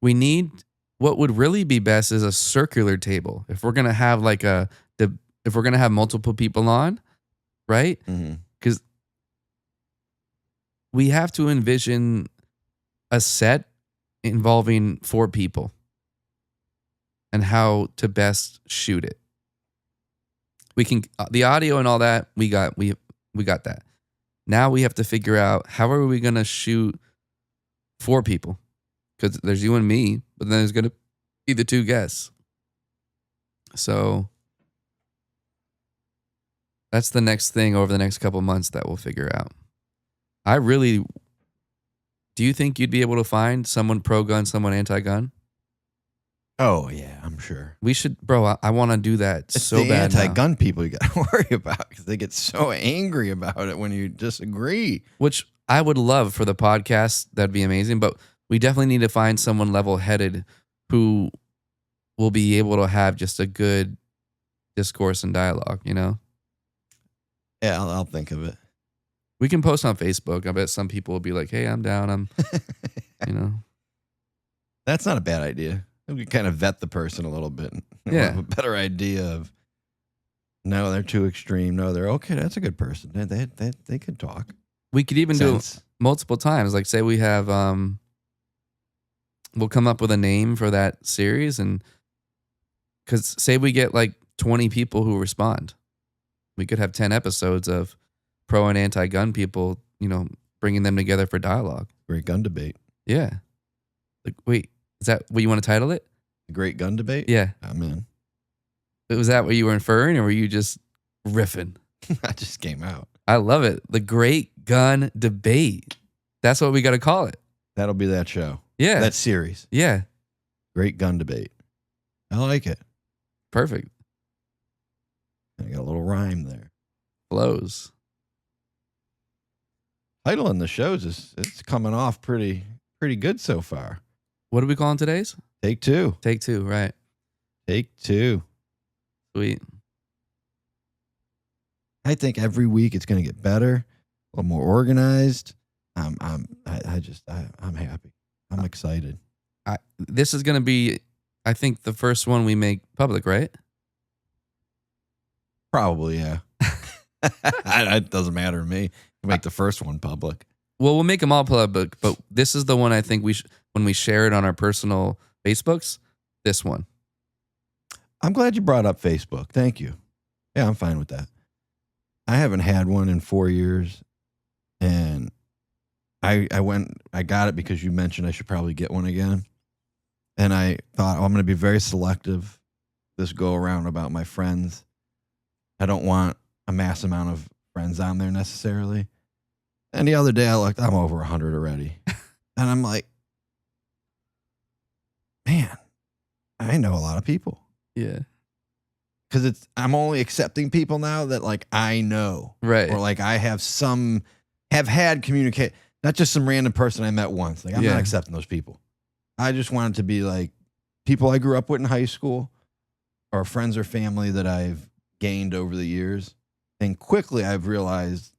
We need, what would really be best is a circular table. If we're going to have if we're going to have multiple people on, right? Because we have to envision a set involving 4 people and how to best shoot it. We can, the audio and all that, we got that. Now we have to figure out how are we going to shoot 4 people? Because there's you and me, but then there's going to be the 2 guests. So that's the next thing over the next couple months that we'll figure out. Do you think you'd be able to find someone pro-gun, someone anti-gun? Oh, yeah, I'm sure. We should, bro, I want to do that it's so bad. It's the anti-gun people you got to worry about because they get so angry about it when you disagree. Which I would love for the podcast. That'd be amazing. But we definitely need to find someone level-headed who will be able to have just a good discourse and dialogue, Yeah, I'll think of it. We can post on Facebook. I bet some people will be like, hey, I'm down. That's not a bad idea. We can kind of vet the person a little bit. Yeah. Have a better idea of, no, they're too extreme. No, they're okay. That's a good person. They could talk. We could even do it multiple times. Like say we have, we'll come up with a name for that series. And because say we get like 20 people who respond, we could have 10 episodes of pro and anti-gun people, bringing them together for dialogue. Great gun debate. Yeah. Like, wait, is that what you want to title it? The Great Gun Debate? Yeah. I'm in. Was that what you were inferring or were you just riffing? I just came out. I love it. The Great Gun Debate. That's what we got to call it. That'll be that show. Yeah. That series. Yeah. Great gun debate. I like it. Perfect. I got a little rhyme there. Flows. Title on the shows it's coming off pretty good so far. What are we calling today's? Take two. Take two, right. Take two. Sweet. I think every week it's going to get better, a little more organized. I'm happy. I'm excited. This is going to be, I think, the first one we make public, right? Probably, yeah. It doesn't matter to me. We'll make the first one public. Well, we'll make them all public, but this is the one I think when we share it on our personal Facebooks, this one. I'm glad you brought up Facebook. Thank you. Yeah, I'm fine with that. I haven't had one in 4 years, and I got it because you mentioned I should probably get one again. And I thought, I'm going to be very selective this go around about my friends. I don't want a mass amount of friends on there necessarily. And the other day I looked, I'm over 100 already. And I'm like, man, I know a lot of people. Yeah. Because I'm only accepting people now that like I know. Right. Or like I have had communicate, not just some random person I met once. Like I'm not accepting those people. I just want it to be like people I grew up with in high school or friends or family that I've gained over the years. And quickly I've realized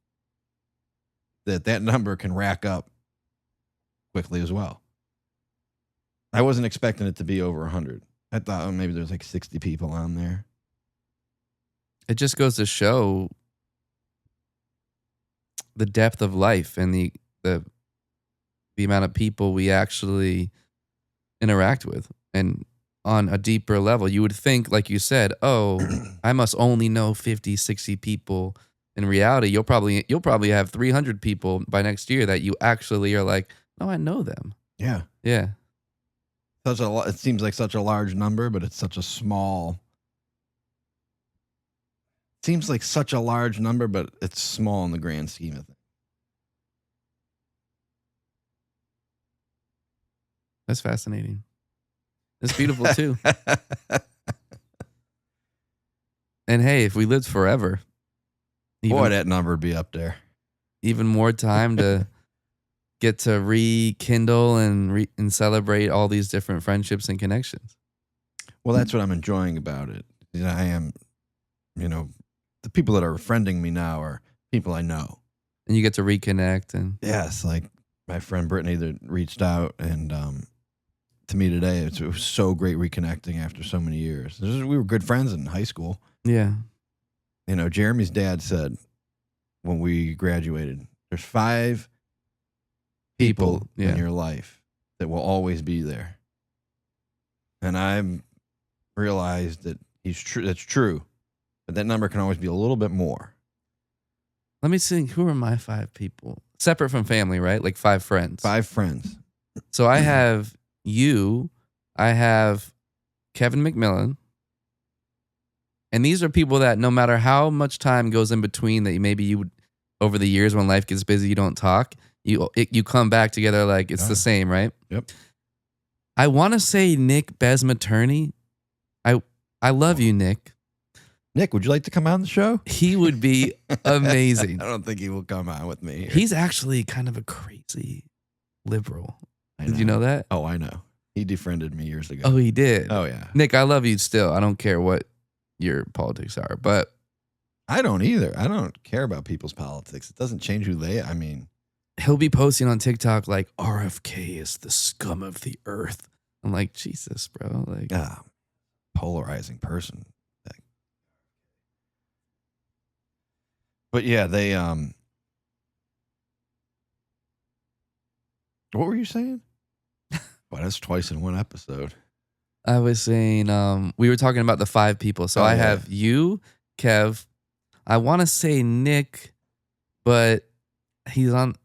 that number can rack up quickly as well. I wasn't expecting it to be over 100. I thought maybe there's like 60 people on there. It just goes to show the depth of life and the amount of people we actually interact with. And on a deeper level, you would think, like you said, oh, I must only know 50, 60 people. In reality, you'll probably have 300 people by next year that you actually are like, no, I know them. Yeah. Yeah. It seems like such a large number, but it's such a small. Seems like such a large number, but it's small in the grand scheme of things. That's fascinating. It's beautiful too. And hey, if we lived forever, boy, that number would be up there. Even more time to get to rekindle and celebrate all these different friendships and connections. Well, that's what I'm enjoying about it. I am, the people that are friending me now are people I know. And you get to reconnect. And yes, like my friend Brittany that reached out and to me today. It was so great reconnecting after so many years. We were good friends in high school. Yeah. Jeremy's dad said when we graduated, there's 5 people in your life that will always be there. And I've realized that that's true, but that number can always be a little bit more. Let me think. Who are my 5 people? Separate from family, right? Like 5 friends. 5 friends. So I have you. I have Kevin McMillan. And these are people that no matter how much time goes in between that maybe you would, over the years when life gets busy, you don't talk, you come back together like it's the same, right? Yep. I want to say Nick Besmaterney. I love you, Nick. Nick, would you like to come on the show? He would be amazing. I don't think he will come on with me here. He's actually kind of a crazy liberal. Did you know that? Oh, I know. He defriended me years ago. Oh, he did? Oh, yeah. Nick, I love you still. I don't care what your politics are, but I don't either. I don't care about people's politics. It doesn't change who he'll be posting on TikTok like RFK is the scum of the earth. I'm like, Jesus, bro. Like, polarizing person. But yeah, they what were you saying? Well, that's twice in one episode. I was saying, we were talking about the 5 people. So I have you, Kev. I want to say Nick, but he's on.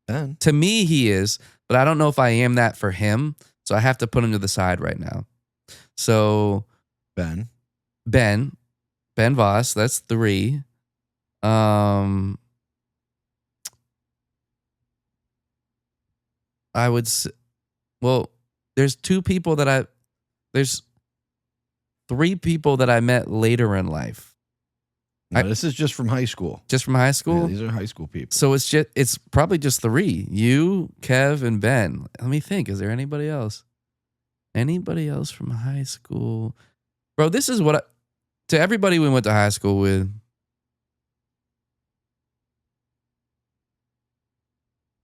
Ben. To me, he is, but I don't know if I am that for him. So I have to put him to the side right now. So Ben Voss, that's 3. I would well, there's there's 3 people that I met later in life. No, this is just from high school. Just from high Yeah, school? these are high school people. So it's probably just 3. You, Kev, and Ben. Let me think. Is there anybody else? Anybody else from high school? Bro, this is to everybody we went to high school with.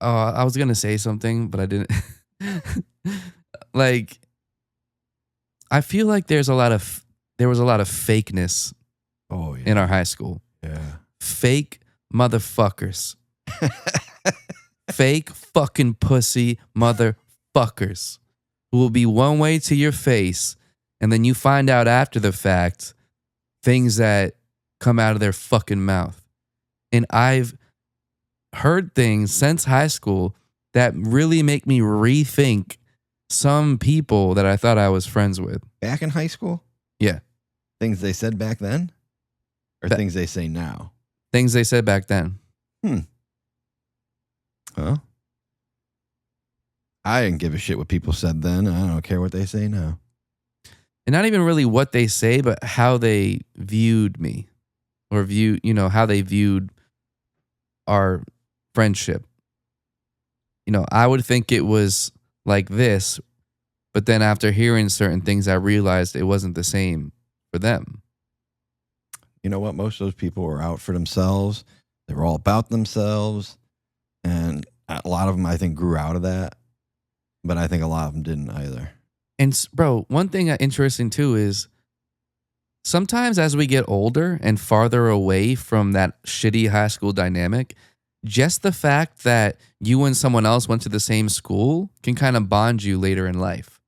I was gonna say something, but I didn't. Like, I feel like there was a lot of fakeness Oh yeah. in our high school. Yeah. Fake motherfuckers. Fake fucking pussy motherfuckers who will be one way to your face, and then you find out after the fact things that come out of their fucking mouth. And I've heard things since high school that really make me rethink some people that I thought I was friends with. Back in high school? Yeah. Things they said back then? Or things they say now? Things they said back then. Huh? I didn't give a shit what people said then. I don't care what they say now. And not even really what they say, but how they viewed me, or how they viewed our friendship. I would think it was like this, but then after hearing certain things, I realized it wasn't the same for them. You know what? Most of those people were out for themselves. They were all about themselves. And a lot of them, I think, grew out of that. But I think a lot of them didn't either. And bro, one thing interesting too is sometimes as we get older and farther away from that shitty high school dynamic, just the fact that you and someone else went to the same school can kind of bond you later in life.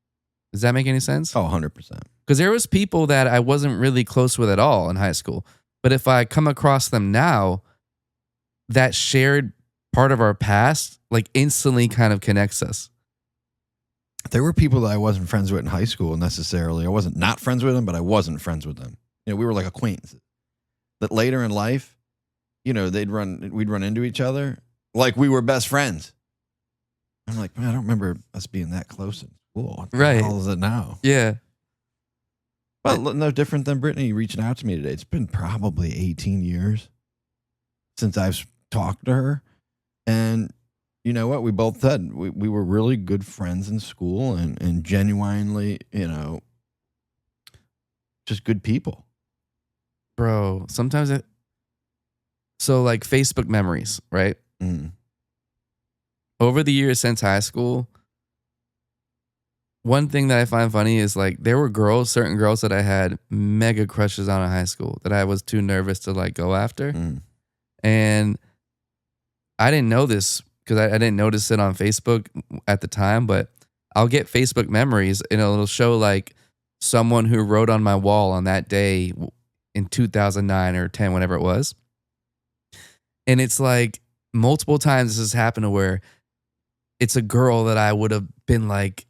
Does that make any sense? Oh, 100%. Because there was people that I wasn't really close with at all in high school. But if I come across them now, that shared part of our past like instantly kind of connects us. There were people that I wasn't friends with in high school necessarily. I wasn't not friends with them, but I wasn't friends with them. We were like acquaintances. That later in life, we'd run into each other like we were best friends. I'm like, man, I don't remember us being that close in school. What the hell is it now? Yeah. Well, no different than Brittany reaching out to me today. It's been probably 18 years since I've talked to her. And you know what? We both said we were really good friends in school and genuinely, just good people. Bro, sometimes so like Facebook memories, right? Mm. Over the years since high school, one thing that I find funny is like there were certain girls that I had mega crushes on in high school that I was too nervous to like go after. Mm. And I didn't know this because I didn't notice it on Facebook at the time, but I'll get Facebook memories and it'll show like someone who wrote on my wall on that day in 2009 or 10, whenever it was. And it's like multiple times this has happened to where it's a girl that I would have been like,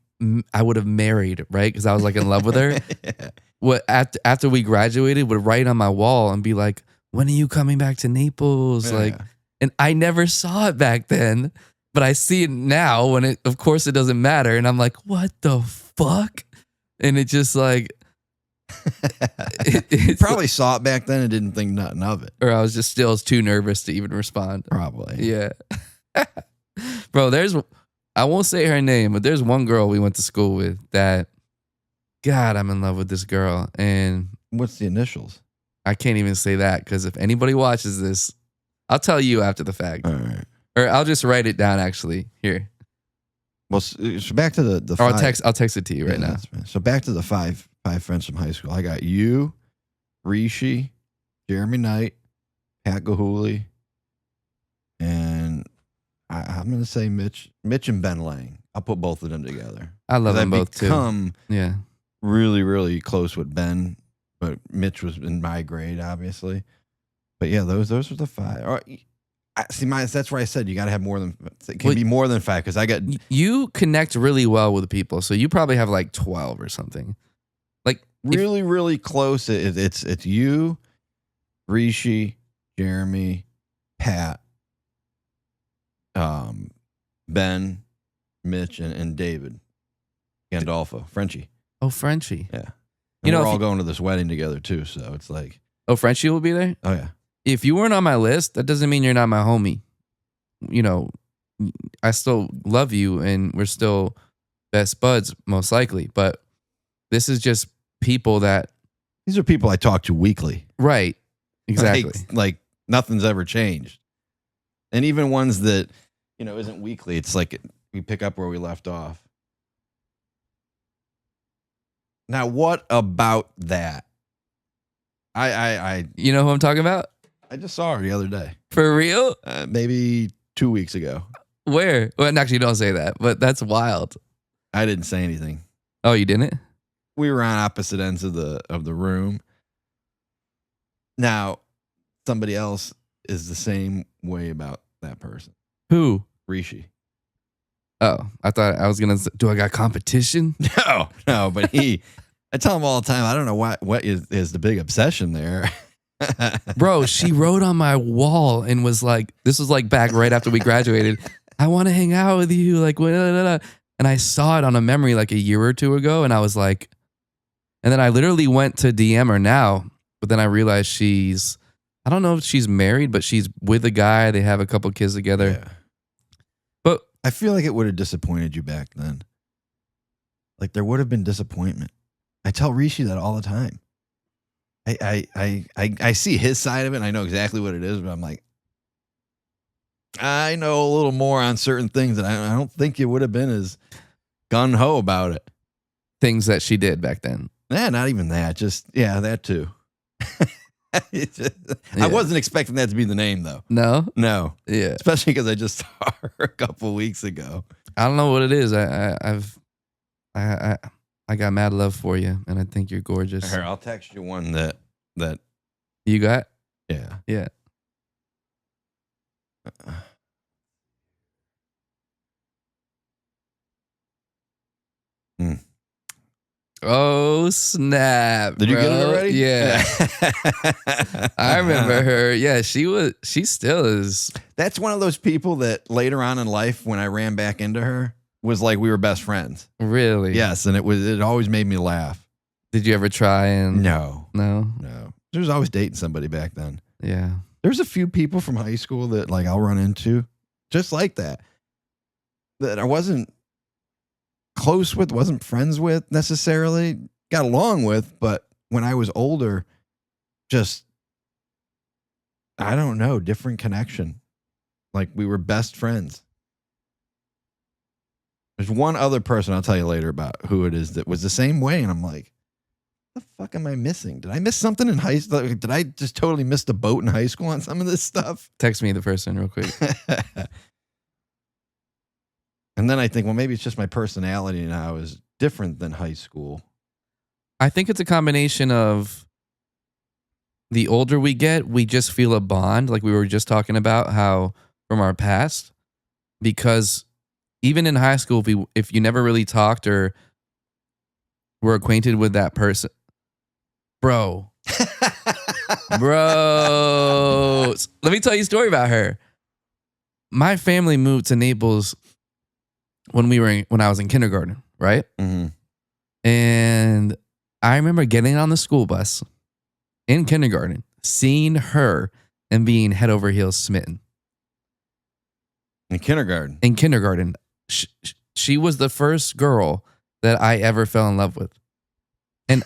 I would have married, right? Because I was like in love with her. Yeah. What after we graduated, would write on my wall and be like, "When are you coming back to Naples?" Yeah. Like, and I never saw it back then, but I see it now. When of course, it doesn't matter, and I'm like, "What the fuck?" And it just like, You probably saw it back then and didn't think nothing of it. or I was just still too nervous to even respond. Probably. Yeah, bro. I won't say her name, but there's one girl we went to school with that, God, I'm in love with this girl. And What's the initials? I can't even say that because if anybody watches this, I'll tell you after the fact. All right. Or I'll just write it down actually. Here. Well, so back to the Or five. I'll text it to you right now. So back to the five friends from high school. I got you, Rishi, Jeremy Knight, Pat Gahuli, and I'm going to say Mitch and Ben Lang. I'll put both of them together. I love them both too. Yeah, really, really close with Ben, but Mitch was in my grade, obviously. But yeah, those are the 5. All right. See, that's where I said you got to have more than. It can be more than 5 because I got. You connect really well with people, so you probably have like 12 or something. Like really, really close. It's you, Rishi, Jeremy, Pat, Ben, Mitch, and David Gandolfo, Frenchie. Oh, Frenchie. Yeah. You know, we're all going to this wedding together too, so it's like, oh, Frenchie will be there? oh yeah. If you weren't on my list, that doesn't mean you're not my homie. You know, I still love you and we're still best buds, most likely. But this is just people that. These are people I talk to weekly. Right. Exactly. Like nothing's ever changed. And even ones that, isn't weekly. It's like we pick up where we left off. Now, what about that? You know who I'm talking about? I just saw her the other day. For real? Maybe 2 weeks ago. Where? Well, actually, don't say that, but that's wild. I didn't say anything. Oh, you didn't? We were on opposite ends of the room. Now, somebody else is the same way about that person. Who? Rishi. Oh, I thought I was going to say, do I got competition? No, but I tell him all the time, I don't know what is the big obsession there. Bro, she wrote on my wall and was like, this was like back right after we graduated. I want to hang out with you. Like, and I saw it on a memory like a year or two ago. And I was like, and then I literally went to DM her now, but then I realized I don't know if she's married, but she's with a guy. They have a couple kids together. Yeah. But I feel like it would have disappointed you back then. Like there would have been disappointment. I tell Rishi that all the time. I see his side of it and I know exactly what it is, but I'm like, I know a little more on certain things and I don't think you would have been as gung-ho about it. Things that she did back then. Yeah, not even that. Just, that too. I wasn't expecting that to be the name though. No? No. Yeah. Especially because I just saw her a couple weeks ago. I don't know what it is. I got mad love for you, and I think you're gorgeous. Here, I'll text you one that you got. Yeah. Yeah. Oh snap! Did you get it already? Yeah. I remember her. Yeah, she still is. That's one of those people that later on in life, when I ran back into her, was like we were best friends. Really? Yes, and it always made me laugh. Did you ever try and No. She was always dating somebody back then. Yeah. There's a few people from high school that like I'll run into just like that I wasn't close with, wasn't friends with necessarily, got along with, but when I was older, just, I don't know, different connection. Like we were best friends. There's one other person I'll tell you later about who it is that was the same way. And I'm like, what the fuck am I missing? Did I miss something in high school? Did I just totally miss the boat in high school on some of this stuff? Text me the person real quick. And then I think, well, maybe it's just my personality now is different than high school. I think it's a combination of the older we get, we just feel a bond, like we were just talking about, how from our past. Because even in high school, if you never really talked or were acquainted with that person, bro, let me tell you a story about her. My family moved to Naples when I was in kindergarten, right? Mm-hmm. And I remember getting on the school bus in kindergarten, seeing her and being head over heels smitten. In kindergarten? In kindergarten. She was the first girl that I ever fell in love with. And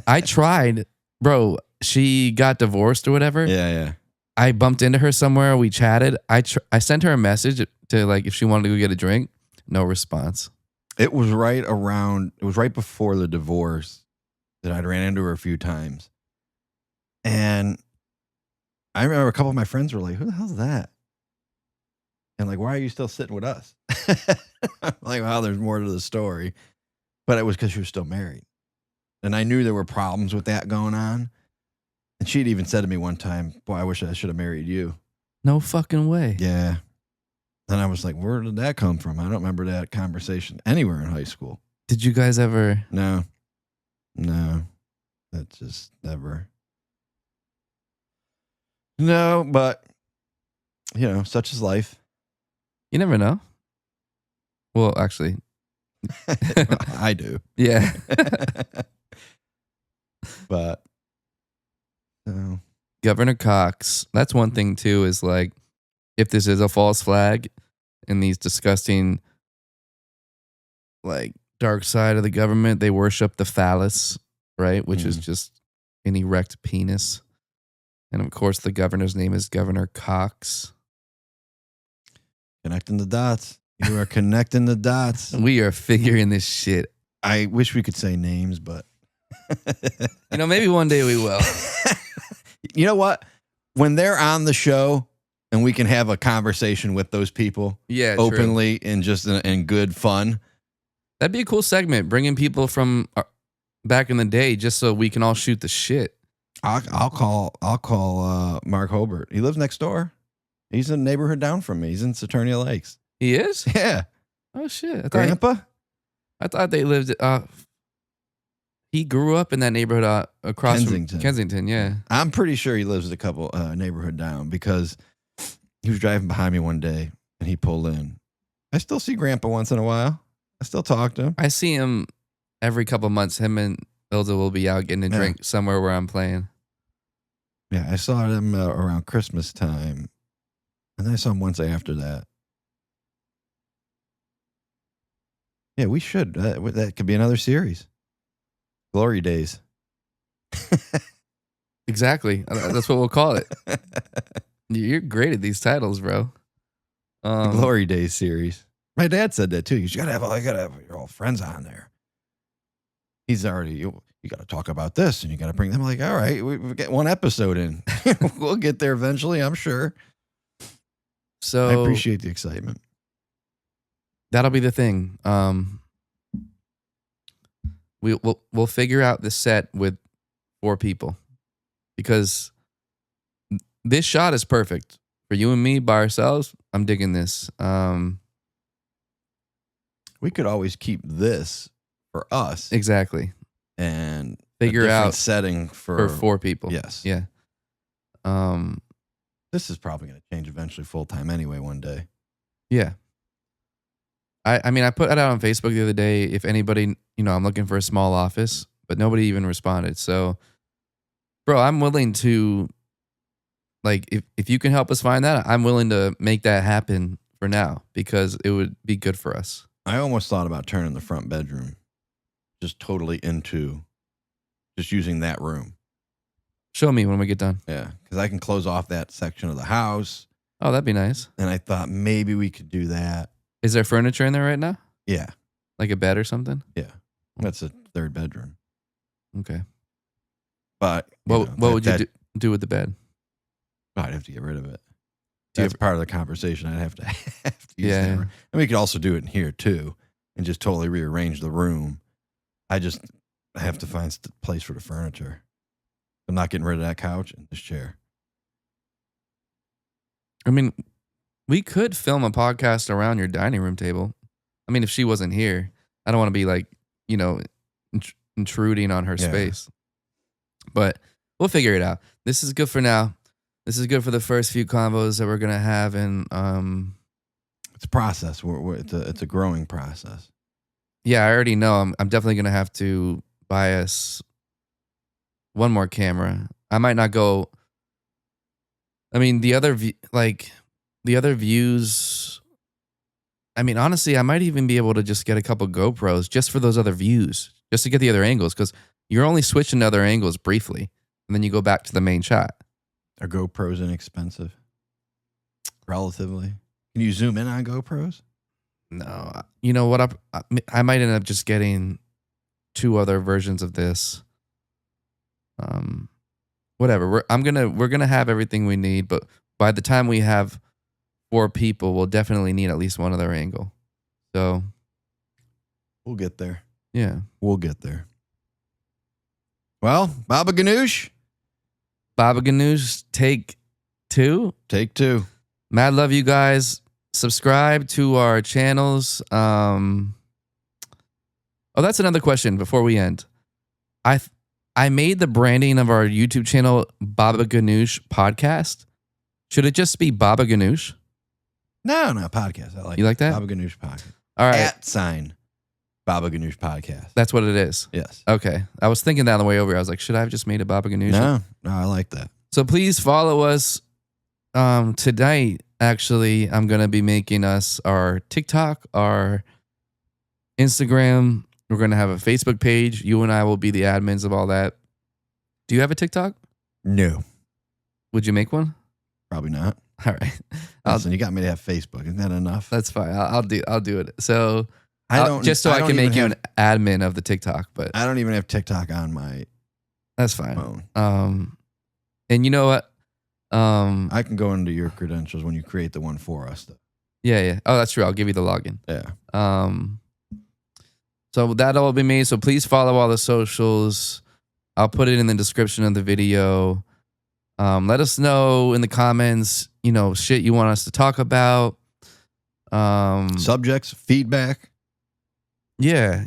I tried, bro, she got divorced or whatever. Yeah. I bumped into her somewhere. We chatted. I sent her a message to like if she wanted to go get a drink. No response. It was right before the divorce that I'd ran into her a few times. And I remember a couple of my friends were like, who the hell's that? And like, why are you still sitting with us? I'm like, well, there's more to the story. But it was because she was still married. And I knew there were problems with that going on. And she'd even said to me one time, boy, I wish I should have married you. No fucking way. Yeah. And I was like, where did that come from? I don't remember that conversation anywhere in high school. Did you guys ever? No. That just never. No, but, such is life. You never know. Well, actually, I do. yeah. But no. Governor Cox. That's one thing too, is like, if this is a false flag and these disgusting, like, dark side of the government, they worship the phallus, right? Which is just an erect penis. And of course, the governor's name is Governor Cox. Connecting the dots. You are connecting the dots. We are figuring this shit. I wish we could say names, but Maybe one day we will. You know what? When they're on the show and we can have a conversation with those people, openly and just in good fun. That'd be a cool segment, bringing people from back in the day, just so we can all shoot the shit. I'll call Mark Hobart. He lives next door. He's in a neighborhood down from me. He's in Saturnia Lakes. He is? Yeah. Oh shit! Grandpa? I thought they lived. He grew up in that neighborhood across Kensington. from Kensington. Yeah. I'm pretty sure he lives a couple neighborhood down, because he was driving behind me one day and he pulled in. I still see Grandpa once in a while. I still talk to him. I see him every couple months. Him and Ilda will be out getting a drink somewhere where I'm playing. Yeah, I saw him around Christmas time, and then I saw him once after that. Yeah, we should. That could be another series. Glory Days. Exactly. That's what we'll call it. You're great at these titles, bro. The Glory Days series. My dad said that too. You gotta have your old friends on there. He's already, you got to talk about this, and you got to bring them. Like, all right, we get one episode in. We'll get there eventually, I'm sure. So I appreciate the excitement. That'll be the thing. We'll figure out the set with 4 people, because this shot is perfect for you and me by ourselves. I'm digging this. We could always keep this for us. Exactly. And figure out setting for 4 people. Yes. Yeah. This is probably going to change eventually full time anyway one day. Yeah. I mean, I put it out on Facebook the other day. If anybody, I'm looking for a small office, but nobody even responded. So, bro, I'm willing to, like, if you can help us find that, I'm willing to make that happen for now, because it would be good for us. I almost thought about turning the front bedroom just totally into just using that room. Show me when we get done. Yeah, because I can close off that section of the house. Oh, that'd be nice. And I thought maybe we could do that. Is there furniture in there right now? Yeah. Like a bed or something? Yeah. That's a 3rd bedroom. Okay. But what would you do with the bed? I'd have to get rid of it. That's part of the conversation. I'd have to use that room. And we could also do it in here too, and just totally rearrange the room. I have to find a place for the furniture. I'm not getting rid of that couch and this chair. I mean, we could film a podcast around your dining room table. I mean, if she wasn't here, I don't want to be like, intruding on her space. But we'll figure it out. This is good for now. This is good for the first few combos that we're going to have. And it's a process. It's a growing process. Yeah, I already know. I'm definitely going to have to buy us one more camera. I might not go. I mean, the other views. I mean, honestly, I might even be able to just get a couple GoPros just for those other views, just to get the other angles, because you're only switching to other angles briefly, and then you go back to the main shot. Are GoPros inexpensive? Relatively. Can you zoom in on GoPros? No. You know what? I might end up just getting 2 other versions of this. Whatever. We're gonna have everything we need, but by the time we have 4 people, we'll definitely need at least one other angle. So we'll get there. Yeah. We'll get there. Well, BabaGanoosh. BabaGanoosh, take 2. Take 2. Mad love, you guys. Subscribe to our channels. Oh, that's another question before we end. I made the branding of our YouTube channel BabaGanoosh Podcast. Should it just be BabaGanoosh? No, podcast. I like You like that? BabaGanoosh Podcast. All right. @ BabaGanoosh Podcast. That's what it is. Yes. Okay. I was thinking that on the way over. I was like, should I have just made a BabaGanoosh? No, I like that. So please follow us. Tonight, actually, I'm going to be making us our TikTok, our Instagram. We're going to have a Facebook page. You and I will be the admins of all that. Do you have a TikTok? No. Would you make one? Probably not. All right. Listen, you got me to have Facebook. Isn't that enough? That's fine. I'll do it. So I don't just so I can make you have, an admin of the TikTok, but I don't even have TikTok on my that's fine. phone. And you know what? I can go into your credentials when you create the one for us, though. Yeah. Oh, that's true. I'll give you the login. Yeah. So that'll all be made. So please follow all the socials. I'll put it in the description of the video. Let us know in the comments, shit you want us to talk about. Subjects, feedback. Yeah,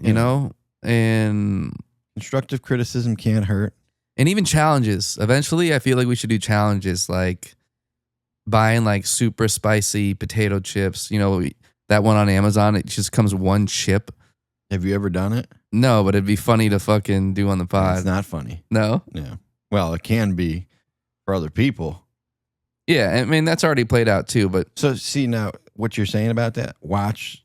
and constructive criticism can't hurt. And even challenges. Eventually, I feel like we should do challenges like buying like super spicy potato chips. That one on Amazon, it just comes one chip. Have you ever done it? No, but it'd be funny to fucking do on the pod. It's not funny. No? Yeah. Well, it can be for other people. Yeah, I mean, that's already played out too, but... So, see, now, what you're saying about that, watch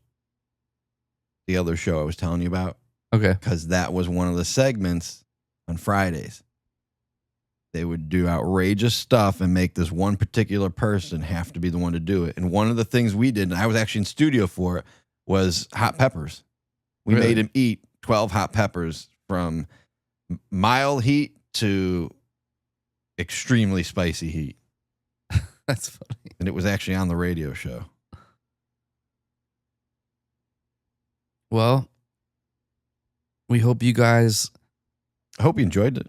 the other show I was telling you about. Okay. Because that was one of the segments on Fridays. They would do outrageous stuff and make this one particular person have to be the one to do it. And one of the things we did, and I was actually in studio for it, was hot peppers. We Really? made him eat 12 hot peppers from mild heat to extremely spicy heat. That's funny. And it was actually on the radio show. Well, we hope you guys... I hope you enjoyed it.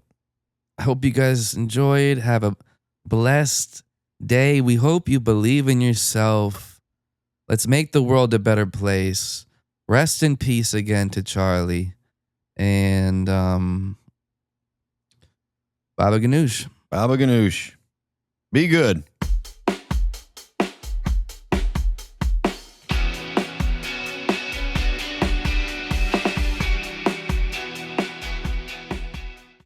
I hope you guys enjoyed. Have a blessed day. We hope you believe in yourself. Let's make the world a better place. Rest in peace again to Charlie. And BabaGanoosh. BabaGanoosh. Be good.